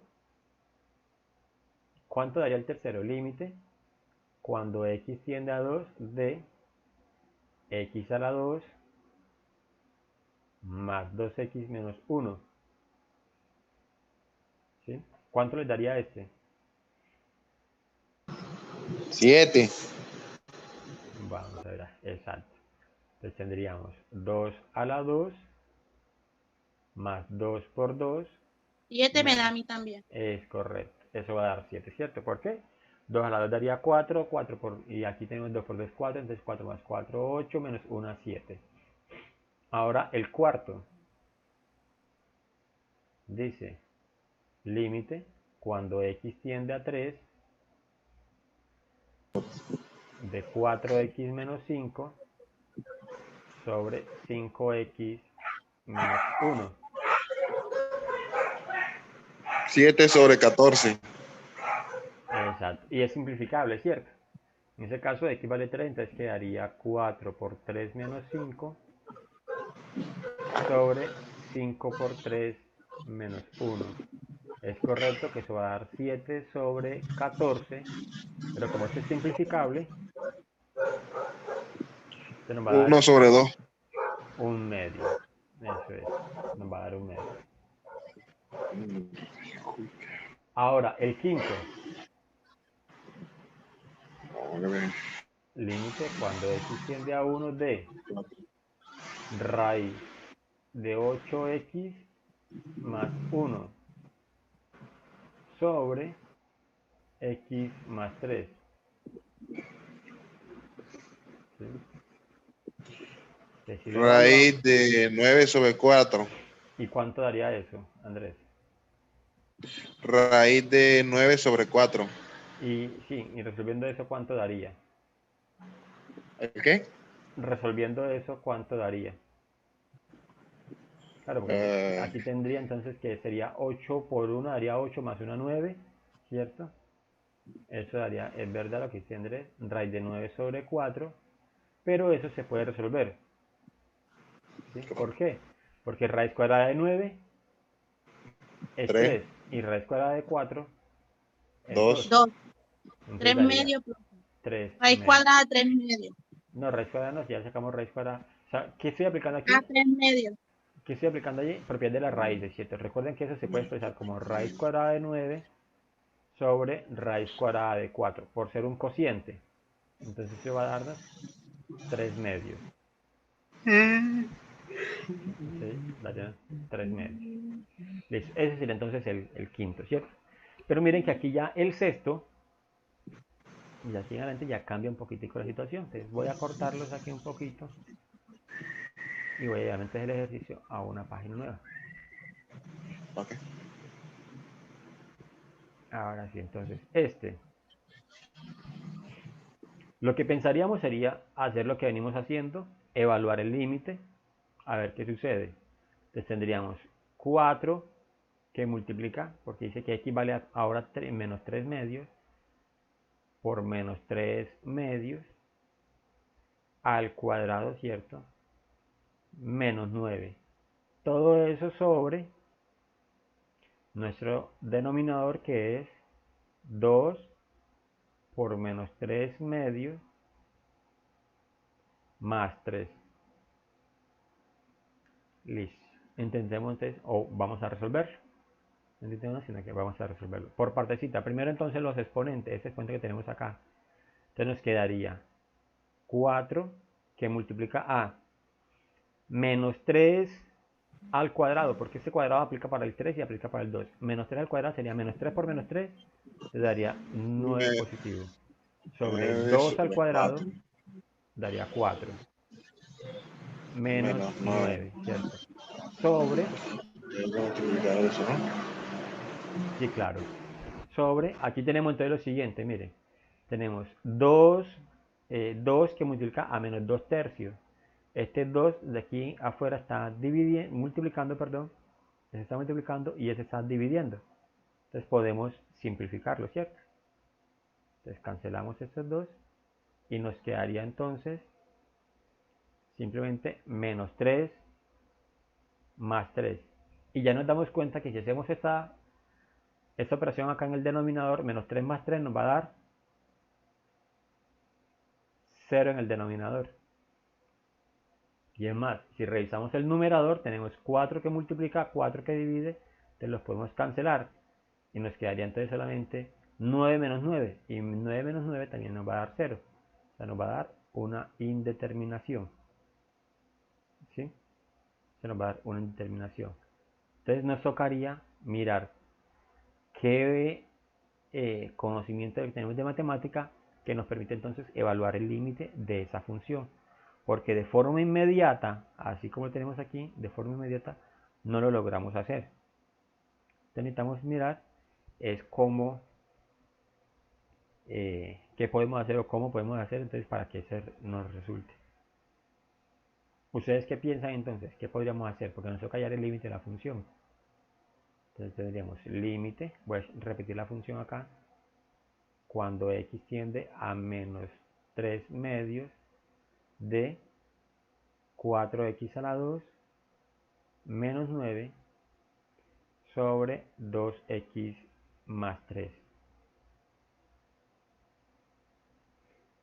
¿Cuánto daría el tercero? Límite cuando x tiende a 2 de x a la 2 más 2x menos 1. ¿Sí? ¿Cuánto les daría este? 7. Vamos a ver, exacto. Entonces tendríamos 2 a la 2 más 2 por 2 7 me da a mí también. Es correcto. Eso va a dar 7, ¿cierto? ¿Por qué? 2 a la 2 daría 4, 4 y aquí tenemos 2 por 2, 4, entonces 4 más 4, 8, menos 1, 7. Ahora el cuarto. Dice, límite, cuando x tiende a 3, de 4x menos 5 sobre 5x menos 1. 7 sobre 14. Exacto. Y es simplificable, ¿cierto? En ese caso x vale 3, entonces quedaría 4 por 3 menos 5 sobre 5 por 3 menos 1. Es correcto que eso va a dar 7 sobre 14, pero como esto es simplificable, se nos va a dar 1 sobre 2. un medio. Eso es, nos va a dar un medio. Ahora, el quinto. Límite cuando x tiende a 1 de raíz de 8x más 1 sobre x más 3. ¿Sí? Si lo Raíz evaluamos, de 9 sobre 4. ¿y cuánto daría eso, Andrés? Raíz de 9 sobre 4. Y sí, y resolviendo eso, ¿cuánto daría? ¿El qué? Resolviendo eso, ¿cuánto daría? Claro, porque aquí tendría entonces que sería 8 por 1, daría 8 más 1, 9, ¿cierto? Eso daría, es verdad lo que dice Andrés, raíz de 9 sobre 4, pero eso se puede resolver. ¿Sí? ¿Por qué? Porque raíz cuadrada de 9 es 3. 3 y raíz cuadrada de 4 es 2. 2. 2. Entonces 3 daría medios. 3 Raíz medios. cuadrada, 3 medios. No, raíz cuadrada no, si ya sacamos raíz cuadrada. O sea, ¿qué estoy aplicando aquí? Ah, 3 medios. ¿Qué estoy aplicando allí? Propiedad de las raíces, ¿cierto? Recuerden que eso se puede expresar como raíz cuadrada de 9 sobre raíz cuadrada de 4, por ser un cociente. Entonces eso va a darnos 3 medios. ¿Sí? Daría 3 medios. Listo. Ese sería entonces el quinto, ¿cierto? Pero miren que aquí ya el sexto, y aquí en adelante ya cambia un poquitico la situación. Entonces voy a cortarlos aquí un poquito y voy a llevar entonces el ejercicio a una página nueva. Okay. Ahora sí, entonces lo que pensaríamos sería hacer lo que venimos haciendo, evaluar el límite, a ver qué sucede. Entonces tendríamos 4 que multiplica, porque dice que equivale a ahora menos 3 medios, por menos 3 medios, al cuadrado, ¿cierto? Menos 9. Todo eso sobre nuestro denominador, que es 2 por menos 3 medios más 3. Listo. Intentemos entonces, o vamos a resolverlo. No intentemos, sino que vamos a resolverlo. Por partecita. Primero entonces los exponentes, ese exponente que tenemos acá. Entonces nos quedaría 4 que multiplica a menos 3 al cuadrado, porque este cuadrado aplica para el 3 y aplica para el 2. Menos 3 al cuadrado sería menos 3 por menos 3, te daría 9 positivo. Sobre 9 2 al sobre 4. cuadrado daría 4. Menos Menos 9. 9, ¿cierto? Sobre, Voy a multiplicar eso, ¿no? sí, claro. Sobre, aquí tenemos entonces lo siguiente, miren. Tenemos 2 que multiplica a menos 2 tercios. Este 2 de aquí afuera está dividiendo, multiplicando, perdón. Ese está multiplicando y ese está dividiendo. Entonces podemos simplificarlo, ¿cierto? Entonces cancelamos estos dos y nos quedaría entonces simplemente menos 3 más 3. Y ya nos damos cuenta que si hacemos esta operación acá en el denominador, menos 3 más 3 nos va a dar 0 en el denominador. Y es más, si revisamos el numerador, tenemos 4 que multiplica, 4 que divide, entonces los podemos cancelar. Y nos quedaría entonces solamente 9 menos 9. Y 9 menos 9 también nos va a dar 0. O sea, nos va a dar una indeterminación. ¿Sí? Se nos va a dar una indeterminación. Entonces nos tocaría mirar qué conocimiento que tenemos de matemática que nos permite entonces evaluar el límite de esa función. Porque de forma inmediata, así como lo tenemos aquí, de forma inmediata no lo logramos hacer. Entonces necesitamos mirar es cómo, qué podemos hacer o cómo podemos hacer entonces para que eso nos resulte. ¿Ustedes qué piensan entonces? ¿Qué podríamos hacer? Porque nos toca hallar el límite de la función. Entonces tendríamos límite, voy a repetir la función acá, cuando x tiende a menos 3 medios de 4x a la 2 menos 9 sobre 2x más 3.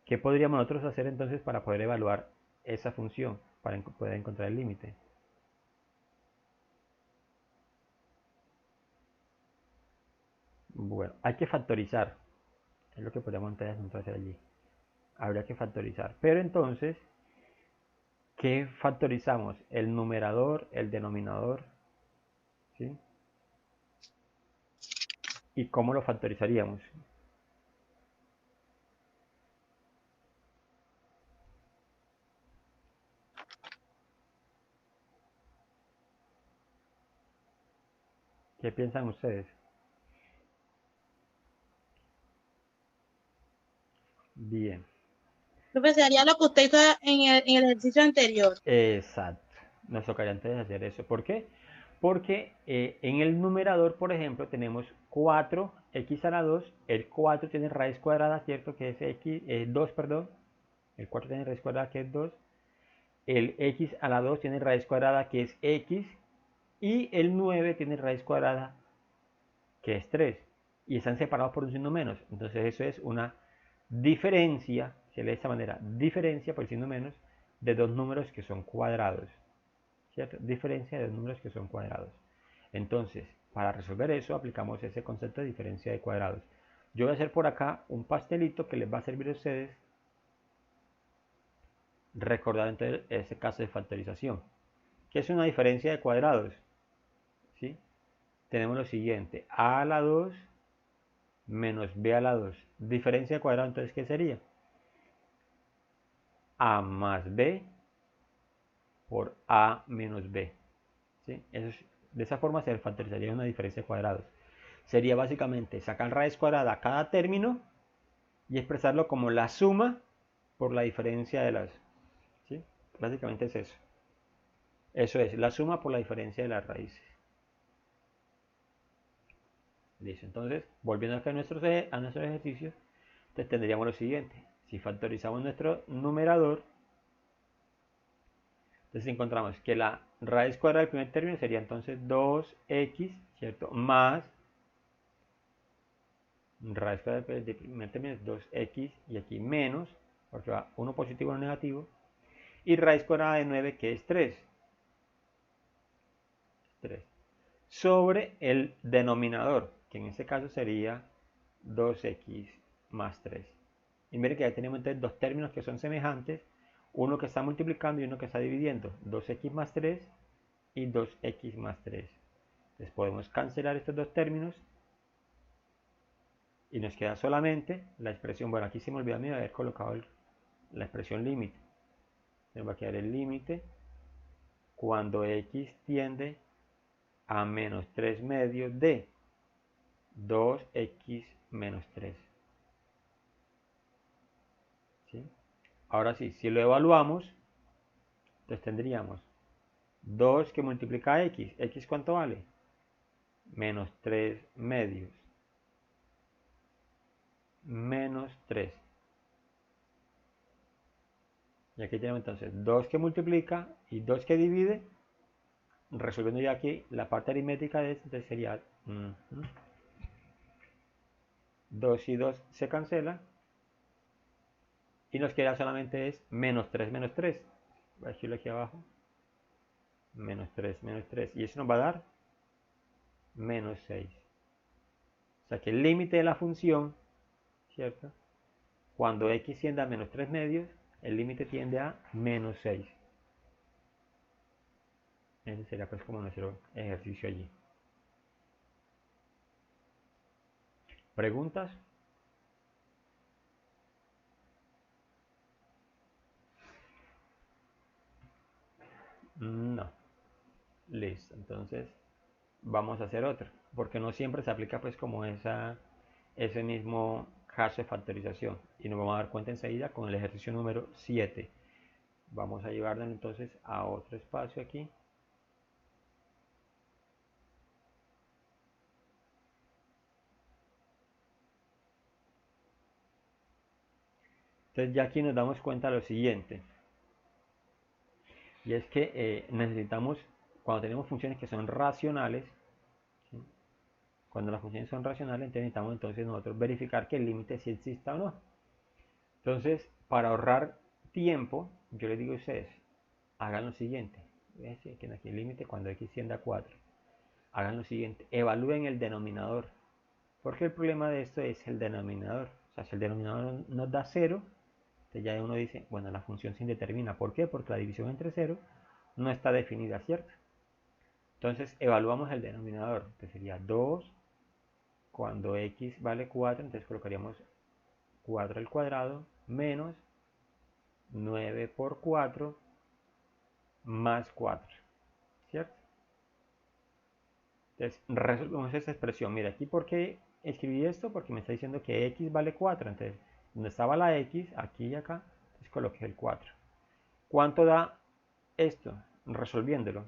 ¿Qué podríamos nosotros hacer entonces para poder evaluar esa función, para poder encontrar el límite? Bueno, hay que factorizar, es lo que podríamos entonces hacer allí. Habría que factorizar, pero entonces, ¿qué factorizamos? El numerador, el denominador, ¿sí? ¿Y cómo lo factorizaríamos? ¿Qué piensan ustedes? Bien, Profe, sería lo que usted hizo en el ejercicio anterior. exacto. Nos tocaría entonces hacer eso. ¿Por qué? Porque en el numerador, por ejemplo, tenemos 4x a la 2. El 4 tiene raíz cuadrada, ¿cierto? Que es x, 2, perdón. El 4 tiene raíz cuadrada, que es 2. El x a la 2 tiene raíz cuadrada, que es x. Y el 9 tiene raíz cuadrada, que es 3. Y están separados por un signo menos. Entonces eso es una diferencia, se lee de esta manera, diferencia por el signo menos de dos números que son cuadrados. ¿Cierto? Diferencia de dos números que son cuadrados. Entonces, para resolver eso, aplicamos ese concepto de diferencia de cuadrados. Yo voy a hacer por acá un pastelito que les va a servir a ustedes recordar entonces ese caso de factorización. ¿Qué es una diferencia de cuadrados? ¿Sí? Tenemos lo siguiente, a a la 2 menos b a la 2. Diferencia de cuadrado, entonces, ¿qué sería? A más b por a menos b. ¿Sí? De esa forma se factorizaría una diferencia de cuadrados. Sería básicamente sacar raíz cuadrada a cada término y expresarlo como la suma por la diferencia de las. ¿Sí? Básicamente es eso. Eso es, la suma por la diferencia de las raíces. Listo. Entonces, volviendo acá a nuestros ejercicios, entonces tendríamos lo siguiente. Si factorizamos nuestro numerador, entonces encontramos que la raíz cuadrada del primer término sería entonces 2x, ¿cierto? Más raíz cuadrada del primer término es 2x y aquí menos, porque va uno positivo y uno negativo. Y raíz cuadrada de 9, que es 3. 3. Sobre el denominador, que en este caso sería 2x más 3. Y miren que ya tenemos entonces dos términos que son semejantes, uno que está multiplicando y uno que está dividiendo, 2x más 3 y 2x más 3. Entonces podemos cancelar estos dos términos y nos queda solamente la expresión, bueno, aquí se me olvidó a mí de haber colocado la expresión límite. Nos va a quedar el límite cuando x tiende a menos 3 medios de 2x menos 3. ¿Sí? Ahora sí, si lo evaluamos, entonces tendríamos 2 que multiplica a x. ¿X cuánto vale? Menos 3 medios. Menos 3. Y aquí tenemos entonces 2 que multiplica y 2 que divide. Resolviendo ya aquí la parte aritmética de esto, entonces sería 2 y 2 se cancela. Y nos queda solamente es menos 3 menos 3. Voy a escribirlo aquí abajo. Menos 3 menos 3. Y eso nos va a dar menos 6. O sea que el límite de la función, ¿cierto? Cuando x tiende a menos 3 medios, el límite tiende a menos 6. Ese sería pues como nuestro ejercicio allí. ¿Preguntas? No. Listo. Entonces vamos a hacer otro. Porque no siempre se aplica pues como ese mismo hash de factorización. Y nos vamos a dar cuenta enseguida con el ejercicio número 7. Vamos a llevarlo entonces a otro espacio aquí. Entonces ya aquí nos damos cuenta de lo siguiente. Y es que necesitamos, cuando tenemos funciones que son racionales, ¿sí? Cuando las funciones son racionales, necesitamos entonces nosotros verificar que el límite sí exista o no. Entonces, para ahorrar tiempo, yo les digo a ustedes, hagan lo siguiente. Que aquí el límite cuando x tiende a 4. Hagan lo siguiente, evalúen el denominador. Porque el problema de esto es el denominador. O sea, si el denominador nos da 0, entonces ya uno dice, bueno, la función se indetermina. ¿Por qué? Porque la división entre 0 no está definida, ¿cierto? Entonces evaluamos el denominador, que sería 2 cuando x vale 4, entonces colocaríamos 4 al cuadrado menos 9 por 4 más 4, ¿cierto? Entonces resolvemos esta expresión. Mira, aquí ¿por qué escribí esto? Porque me está diciendo que x vale 4, entonces donde estaba la x, aquí y acá, entonces coloqué el 4. ¿Cuánto da esto? Resolviéndolo.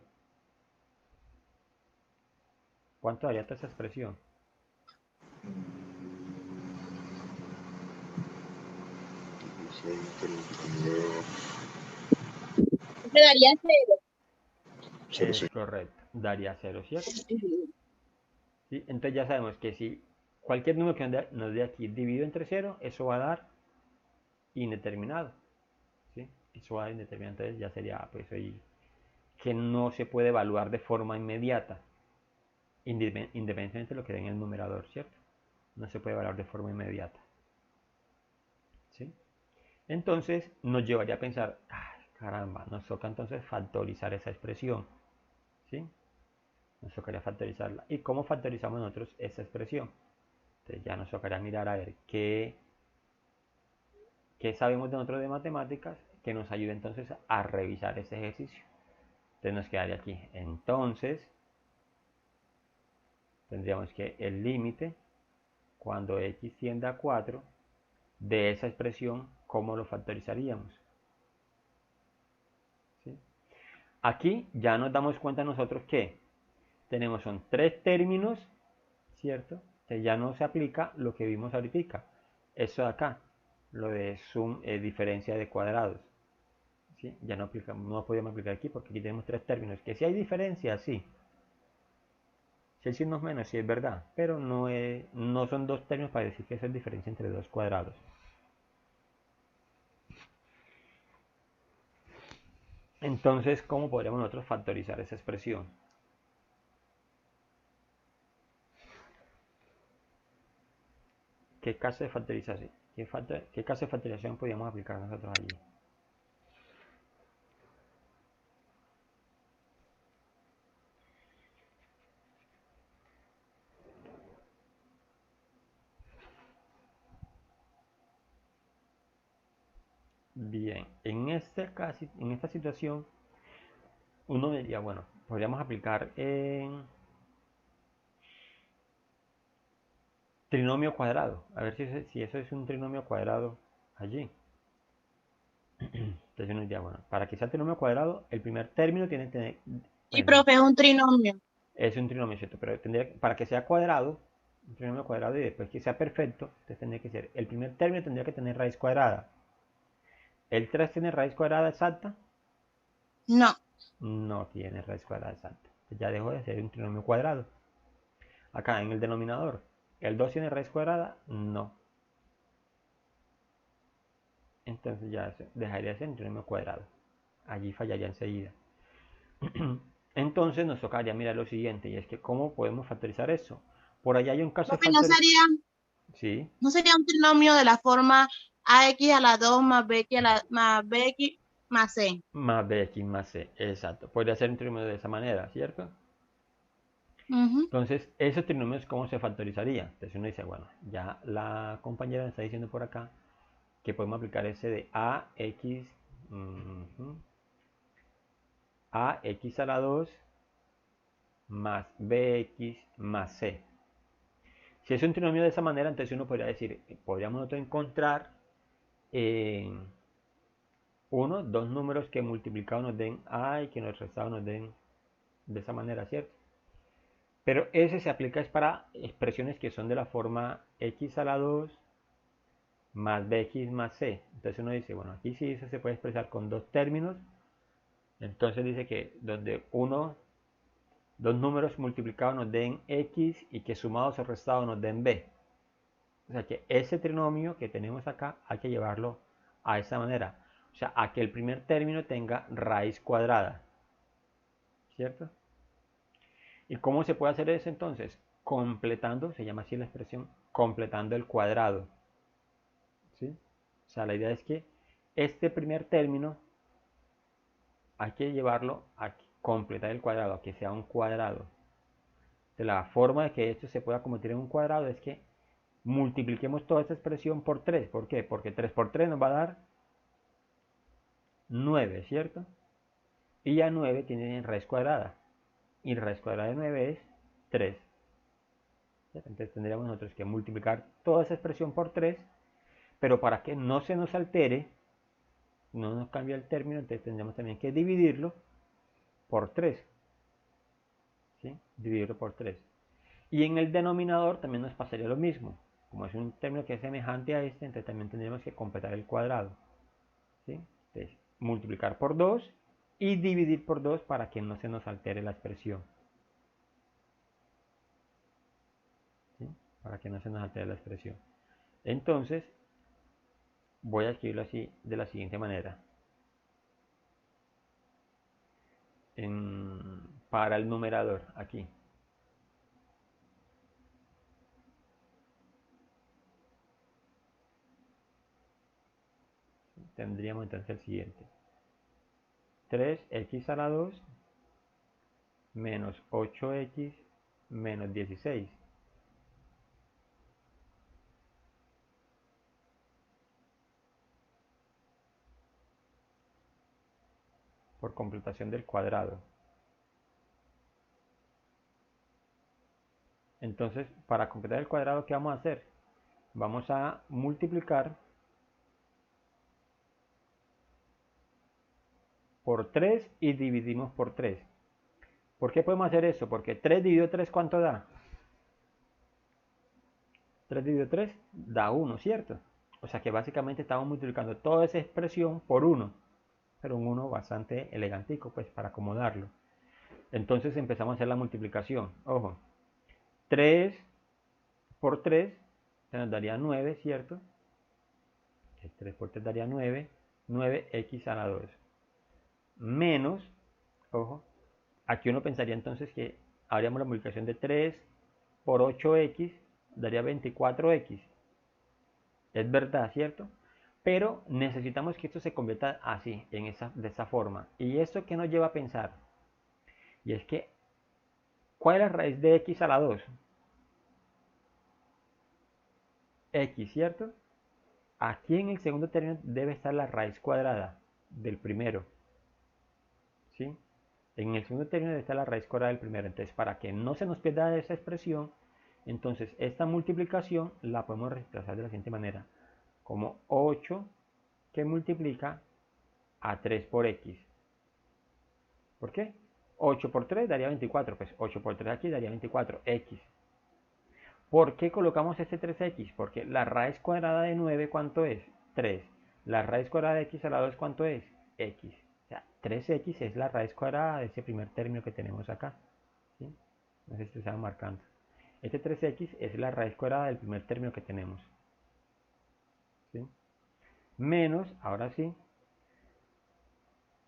¿Cuánto daría toda esa expresión? Me daría 0. Es correcto, daría 0, ¿cierto? ¿Sí? Entonces ya sabemos que si cualquier número que nos dé aquí dividido entre 0, eso va a dar indeterminado, ¿sí? Eso va a dar indeterminado, entonces ya sería pues ahí que no se puede evaluar de forma inmediata, independientemente de lo que dé en el numerador, ¿cierto? No se puede evaluar de forma inmediata, ¿sí? Entonces nos llevaría a pensar, ay, caramba, nos toca entonces factorizar esa expresión, ¿sí? Nos tocaría factorizarla. ¿Y cómo factorizamos nosotros esa expresión? Entonces ya nos tocaría mirar a ver qué sabemos de nosotros de matemáticas que nos ayude entonces a revisar este ejercicio. Entonces nos quedaría aquí. Entonces tendríamos que el límite cuando x tiende a 4 de esa expresión, ¿cómo lo factorizaríamos? ¿Sí? Aquí ya nos damos cuenta nosotros que tenemos son 3 términos, ¿cierto? Que ya no se aplica lo que vimos ahorita. Eso de acá, lo de sum, diferencia de cuadrados. ¿Sí? Ya no podemos aplicar aquí porque aquí tenemos 3 términos. Que si hay diferencia, sí. Si hay signos menos, sí es verdad. Pero no son 2 términos para decir que esa es diferencia entre 2 cuadrados. Entonces, ¿cómo podríamos nosotros factorizar esa expresión? ¿Qué caso de factorización? ¿Qué caso de factorización podríamos aplicar nosotros allí? Bien, en esta situación, uno diría, bueno, podríamos aplicar en trinomio cuadrado. A ver si eso es un trinomio cuadrado allí. Entonces uno diría, bueno, para que sea trinomio cuadrado, el primer término tiene que tener... Sí, profe, es un trinomio. Es un trinomio, ¿cierto? Pero para que sea cuadrado, un trinomio cuadrado y después que sea perfecto, entonces tendría que ser, el primer término tendría que tener raíz cuadrada. ¿El 3 tiene raíz cuadrada exacta? No. No tiene raíz cuadrada exacta. Entonces ya dejó de ser un trinomio cuadrado. Acá en el denominador, ¿el 2 tiene raíz cuadrada? No. Entonces ya dejaría de ser un trinomio cuadrado. Allí fallaría enseguida. Entonces nos tocaría mirar lo siguiente, y es que ¿cómo podemos factorizar eso? Por allá hay un caso Profe, de factorización. Sí. ¿no sería un trinomio de la forma ax a la 2 más bx más C. más bx más c. Exacto. Podría ser un trinomio de esa manera, ¿cierto? Ujú. Entonces, esos trinomios, ¿cómo se factorizaría? Entonces uno dice, bueno, ya la compañera me está diciendo por acá que podemos aplicar ese de ax, ax a la 2 más bx más c. Si es un trinomio de esa manera, entonces uno podría decir, podríamos nosotros encontrar dos números que multiplicados nos den a y que nos restados nos den de esa manera, ¿cierto? Pero ese se aplica es para expresiones que son de la forma x a la 2 más bx más c. Entonces uno dice, bueno, aquí sí eso se puede expresar con dos términos. Entonces dice que donde dos números multiplicados nos den x y que sumados o restados nos den b. O sea que ese trinomio que tenemos acá hay que llevarlo a esa manera. O sea, a que el primer término tenga raíz cuadrada. ¿Cierto? ¿Y cómo se puede hacer eso entonces? Completando, se llama así la expresión, completando el cuadrado. ¿Sí? O sea, la idea es que este primer término hay que llevarlo a completar el cuadrado, a que sea un cuadrado. De la forma de que esto se pueda convertir en un cuadrado es que multipliquemos toda esta expresión por 3. ¿Por qué? Porque 3 por 3 nos va a dar 9, ¿cierto? Y ya 9 tiene raíz cuadrada. Y raíz cuadrada de 9 es 3. Entonces tendríamos nosotros que multiplicar toda esa expresión por 3. Pero para que no se nos altere, no nos cambie el término, entonces tendríamos también que dividirlo por 3. ¿Sí? Dividirlo por 3. Y en el denominador también nos pasaría lo mismo. Como es un término que es semejante a este, entonces también tendríamos que completar el cuadrado. ¿Sí? Entonces, multiplicar por 2 y dividir por 2 para que no se nos altere la expresión. ¿Sí? Para que no se nos altere la expresión. Entonces, voy a escribirlo así de la siguiente manera. Para el numerador, aquí. Tendríamos entonces el siguiente. 3x a la 2 menos 8x menos 16. Por completación del cuadrado. Entonces, para completar el cuadrado, ¿qué vamos a hacer? Vamos a multiplicar por 3 y dividimos por 3. ¿Por qué podemos hacer eso? Porque 3 dividido 3, ¿cuánto da? 3 dividido 3 da 1, ¿cierto? O sea que básicamente estamos multiplicando toda esa expresión por 1. Pero un 1 bastante elegantico, pues, para acomodarlo. Entonces empezamos a hacer la multiplicación. Ojo, 3 por 3 se nos daría 9, ¿cierto? 3 por 3 daría 9. 9x a la 2. Menos, ojo, aquí uno pensaría entonces que haríamos la multiplicación de 3 por 8x, daría 24x. Es verdad, ¿cierto? Pero necesitamos que esto se convierta así, de esa forma. ¿Y esto qué nos lleva a pensar? Y es que, ¿cuál es la raíz de x a la 2? X, ¿cierto? Aquí en el segundo término debe estar la raíz cuadrada del primero. ¿Sí? En el segundo término debe estar la raíz cuadrada del primero. Entonces, para que no se nos pierda esa expresión, entonces esta multiplicación la podemos reemplazar de la siguiente manera. Como 8 que multiplica a 3 por x. ¿Por qué? 8 por 3 daría 24. Pues 8 por 3 aquí daría 24x. ¿Por qué colocamos este 3x? Porque la raíz cuadrada de 9, ¿cuánto es? 3. La raíz cuadrada de x a la 2, ¿cuánto es? X. O sea, 3x es la raíz cuadrada de ese primer término que tenemos acá. ¿Sí? No sé si se están marcando. Este 3x es la raíz cuadrada del primer término que tenemos. ¿Sí? Menos, ahora sí,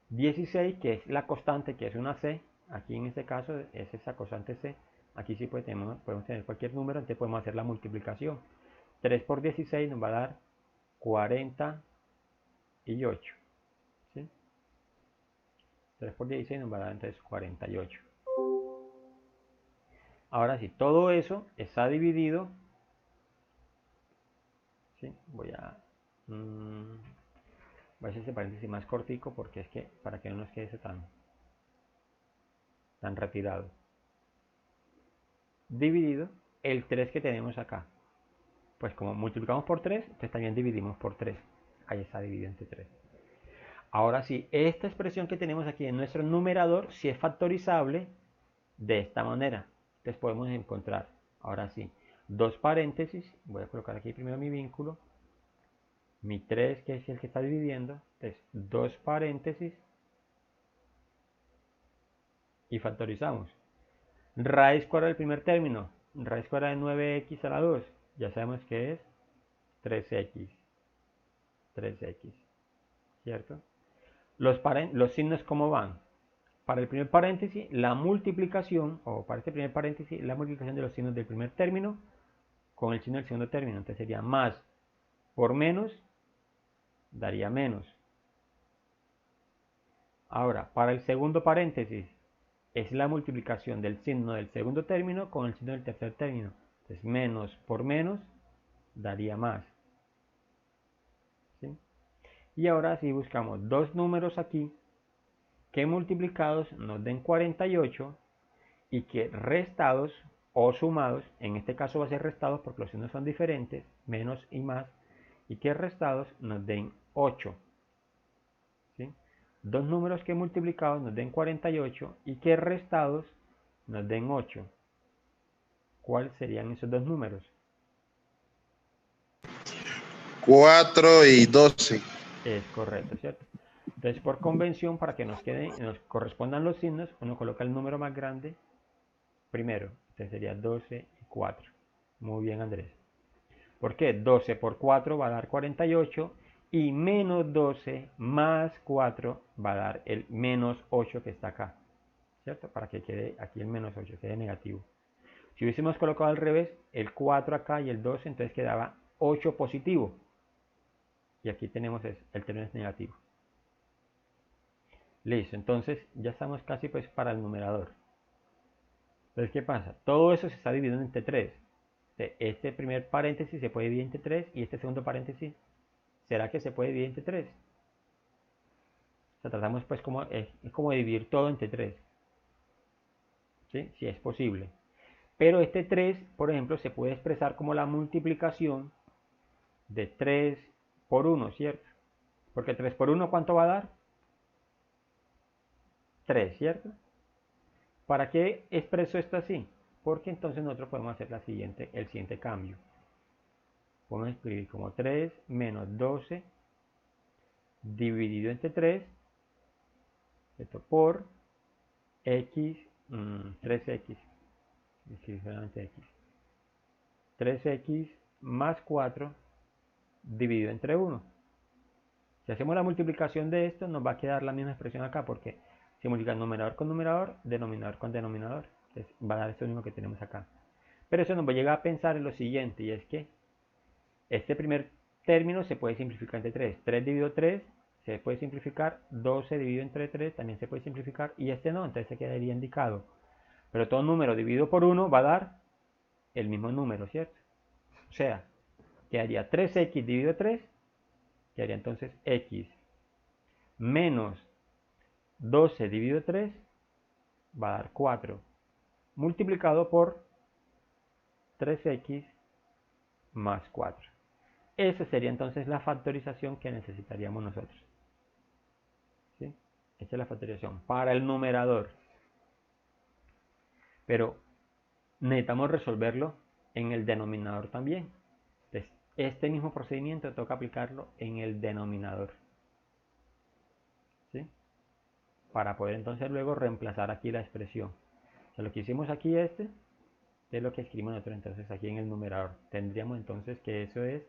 16, que es la constante, que es una c. Aquí en este caso es esa constante c. Aquí sí podemos tener cualquier número, entonces podemos hacer la multiplicación. 3 por 16 nos va a dar 48. ¿Sí? 3 por 16 nos va a dar entonces 48. Ahora sí, todo eso está dividido. ¿Sí? Voy a hacer este paréntesis más cortico porque es que para que no nos quede tan retirado. Dividido el 3 que tenemos acá. Pues como multiplicamos por 3, entonces también dividimos por 3. Ahí está dividido entre 3. Ahora sí, esta expresión que tenemos aquí en nuestro numerador, si es factorizable de esta manera. Entonces podemos encontrar, ahora sí, dos paréntesis. Voy a colocar aquí primero mi vínculo. Mi 3, que es el que está dividiendo. Entonces, dos paréntesis. Y factorizamos. Raíz cuadrada del primer término. Raíz cuadrada de 9x a la 2. Ya sabemos que es 3x. 3x. ¿Cierto? Los signos, ¿cómo van? Para el primer paréntesis, la multiplicación, o para este primer paréntesis, la multiplicación de los signos del primer término con el signo del segundo término. Entonces sería más por menos, daría menos. Ahora, para el segundo paréntesis, es la multiplicación del signo del segundo término con el signo del tercer término. Entonces, menos por menos, daría más. ¿Sí? Y ahora si buscamos dos números aquí, que multiplicados nos den 48 y que restados o sumados, en este caso va a ser restados porque los signos son diferentes, menos y más, y que restados nos den 8. ¿Sí? Dos números que multiplicados nos den 48 y que restados nos den 8. ¿Cuáles serían esos dos números? 4 y 12. Es correcto, ¿cierto? Entonces, por convención, para que nos correspondan los signos, uno coloca el número más grande primero. Entonces sería 12 y 4. Muy bien, Andrés. ¿Por qué? 12 por 4 va a dar 48 y menos 12 más 4 va a dar el menos 8 que está acá. ¿Cierto? Para que quede aquí el menos 8, quede negativo. Si hubiésemos colocado al revés, el 4 acá y el 12, entonces quedaba 8 positivo. Y aquí tenemos el término es negativo. Listo, entonces ya estamos casi pues para el numerador. Entonces, ¿qué pasa? Todo eso se está dividiendo entre 3. Este primer paréntesis se puede dividir entre 3 y este segundo paréntesis, ¿será que se puede dividir entre 3? O sea, tratamos pues es como dividir todo entre 3. ¿Sí? Si es posible. Pero este 3, por ejemplo, se puede expresar como la multiplicación de 3 por 1, ¿cierto? Porque 3 por 1, ¿cuánto va a dar? 3, ¿cierto? ¿Para qué expreso esto así? Porque entonces nosotros podemos hacer el siguiente cambio. Podemos escribir como 3 menos 12 dividido entre 3, esto por x, 3x, solamente x. 3x más 4 dividido entre 1. Si hacemos la multiplicación de esto, nos va a quedar la misma expresión acá, porque si multiplicamos numerador con numerador, denominador con denominador, entonces va a dar eso mismo que tenemos acá. Pero eso nos va a llegar a pensar en lo siguiente, y es que este primer término se puede simplificar entre 3. 3 dividido 3 se puede simplificar, 12 dividido entre 3 también se puede simplificar, y este no, entonces se quedaría indicado. Pero todo número dividido por 1 va a dar el mismo número, ¿cierto? O sea, quedaría 3x dividido 3, quedaría entonces x menos 12 dividido 3 va a dar 4, multiplicado por 3x más 4. Esa sería entonces la factorización que necesitaríamos nosotros. ¿Sí? Esa es la factorización para el numerador. Pero necesitamos resolverlo en el denominador también. Entonces, este mismo procedimiento toca aplicarlo en el denominador. ¿Sí? Para poder entonces luego reemplazar aquí la expresión. O sea, lo que hicimos aquí es lo que escribimos nosotros entonces aquí en el numerador. Tendríamos entonces que eso es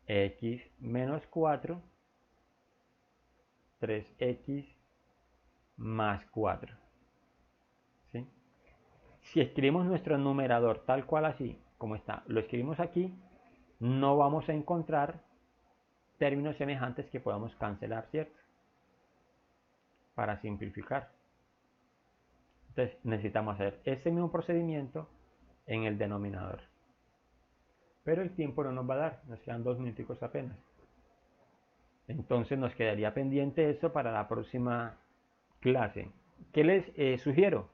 x menos 4, 3x más 4. ¿Sí? Si escribimos nuestro numerador tal cual así, como está, lo escribimos aquí, no vamos a encontrar términos semejantes que podamos cancelar, ¿cierto? para simplificar. Entonces necesitamos hacer este mismo procedimiento en el denominador. Pero el tiempo no nos va a dar, nos quedan 2 minuticos apenas. Entonces nos quedaría pendiente esto para la próxima clase. ¿Qué les sugiero?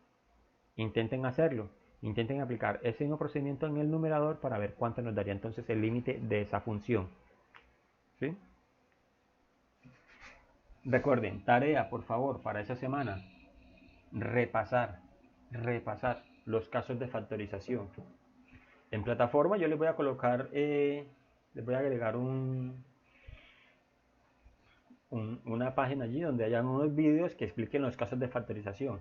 Intenten hacerlo. Intenten aplicar ese mismo procedimiento en el numerador para ver cuánto nos daría entonces el límite de esa función. ¿Sí? Recuerden, tarea por favor para esa semana. Repasar los casos de factorización. En plataforma yo les voy a colocar, les voy a agregar una página allí donde hayan unos vídeos que expliquen los casos de factorización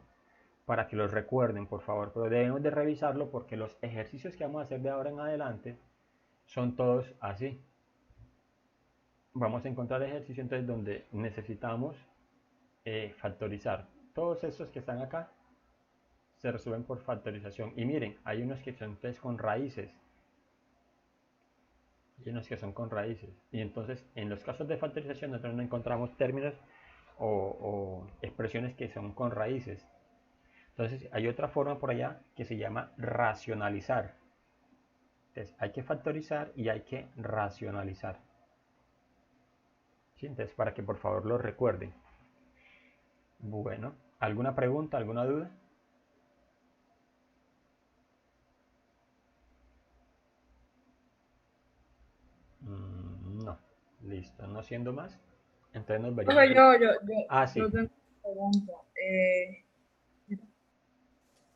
para que los recuerden por favor, pero debemos de revisarlo porque los ejercicios que vamos a hacer de ahora en adelante son todos así. Vamos a encontrar ejercicios entonces donde necesitamos factorizar. Todos estos que están acá se resuelven por factorización. Y miren, hay unos que son entonces con raíces. Hay unos que son con raíces. Y entonces en los casos de factorización nosotros no encontramos términos o expresiones que son con raíces. Entonces hay otra forma por allá que se llama racionalizar. Entonces hay que factorizar y hay que racionalizar. ¿Sí? Entonces para que por favor lo recuerden. Bueno, ¿alguna pregunta, alguna duda? No, listo, no siendo más. Entonces nos veríamos. Profe, Sí. yo tengo una pregunta.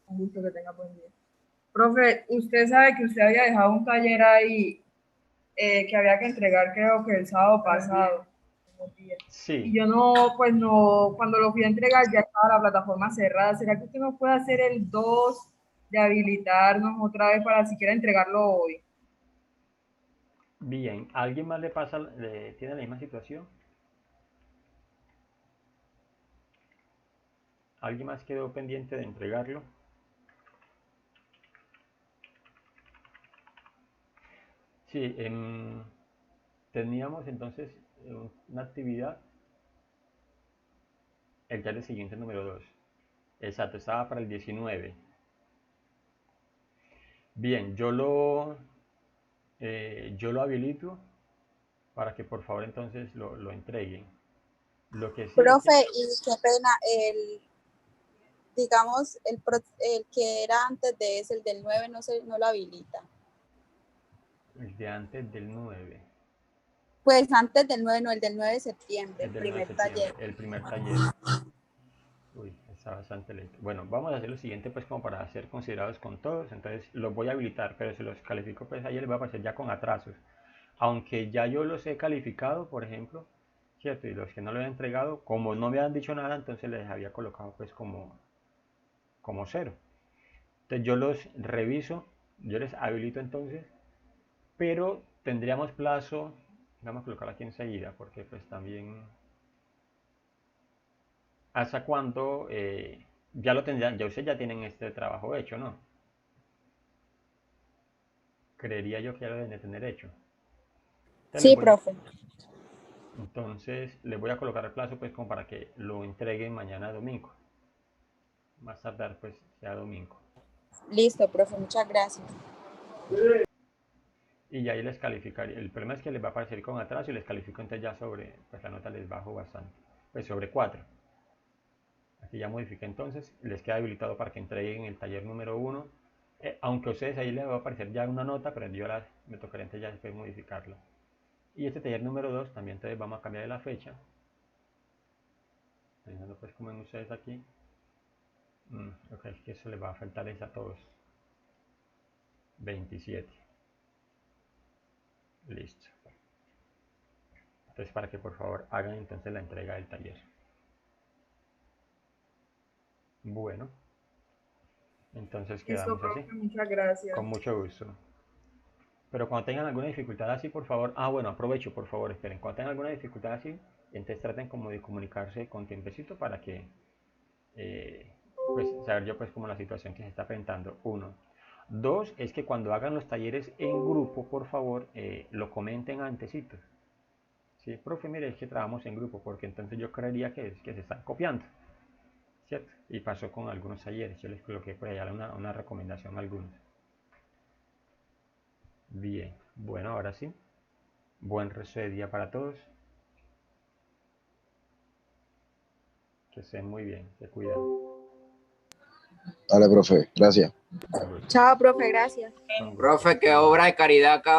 Un gusto que tenga buen día. Profe, usted sabe que usted había dejado un taller ahí que había que entregar, creo que el sábado pasado. Sí. Y yo pues no, cuando lo fui a entregar ya estaba la plataforma cerrada. ¿Será que usted nos puede hacer el 2 de habilitarnos otra vez para siquiera entregarlo hoy? Bien, ¿alguien más tiene la misma situación? ¿Alguien más quedó pendiente de entregarlo? Sí, teníamos entonces una actividad, el taller siguiente número 2. Exacto, estaba para el 19. Bien, yo lo habilito para que por favor entonces lo entreguen. Lo que sí Profe, y qué pena, digamos, el que era antes de ese, el del 9, no lo habilita. el de antes del 9. Pues antes del 9, no, el del 9 de septiembre, El el del 9 de primer septiembre, taller. el primer taller. Uy, está bastante lento. Bueno, vamos a hacer lo siguiente pues como para ser considerados con todos. Entonces los voy a habilitar, pero si los califico pues ahí les va a aparecer ya con atrasos. Aunque ya yo los he calificado, por ejemplo, ¿cierto? Y los que no lo he entregado, como no me han dicho nada, entonces les había colocado pues como 0. Entonces yo los reviso, yo les habilito entonces, pero tendríamos plazo, vamos a colocar aquí enseguida, porque pues también, ¿hasta cuándo ya lo tendrán? Ya ustedes ya tienen este trabajo hecho, ¿no? Creería yo que ya lo deben de tener hecho. Sí, profe. Entonces les voy a colocar el plazo pues como para que lo entreguen mañana domingo. Más tardar pues sea domingo. Listo, profe, muchas gracias. Y ya ahí les calificaría. El problema es que les va a aparecer con atraso y les califico entonces ya sobre, pues la nota les bajo bastante. Pues sobre 4. Aquí ya modifiqué entonces, les queda habilitado para que entreguen el taller número 1. Aunque a ustedes ahí les va a aparecer ya una nota, pero yo me tocaría entonces ya después modificarlo. Y este taller número 2 también entonces vamos a cambiar de la fecha. Pensando pues como en ustedes aquí. Ok, es que eso les va a faltar es a todos. 27. Listo. Entonces para que por favor hagan entonces la entrega del taller. Bueno. Entonces quedamos Listo, así. profe, muchas gracias. Con mucho gusto. Pero cuando tengan alguna dificultad así, por favor, bueno, aprovecho, por favor, esperen. Cuando tengan alguna dificultad así, entonces traten como de comunicarse con tiempecito para que, pues, saber yo pues como la situación que se está presentando. 1. 2, es que cuando hagan los talleres en grupo, por favor, lo comenten antesito. Sí, profe, mire, es que trabajamos en grupo, porque entonces yo creería que se están copiando. ¿cierto? Y pasó con algunos talleres. Yo les coloqué por allá una recomendación a algunos. Bien, bueno, ahora sí. Buen resto de día para todos. Que estén muy bien, se cuidan. Dale, profe, gracias. Hasta luego. Chao, profe, gracias. Con gusto. Profe, qué obra de caridad acá.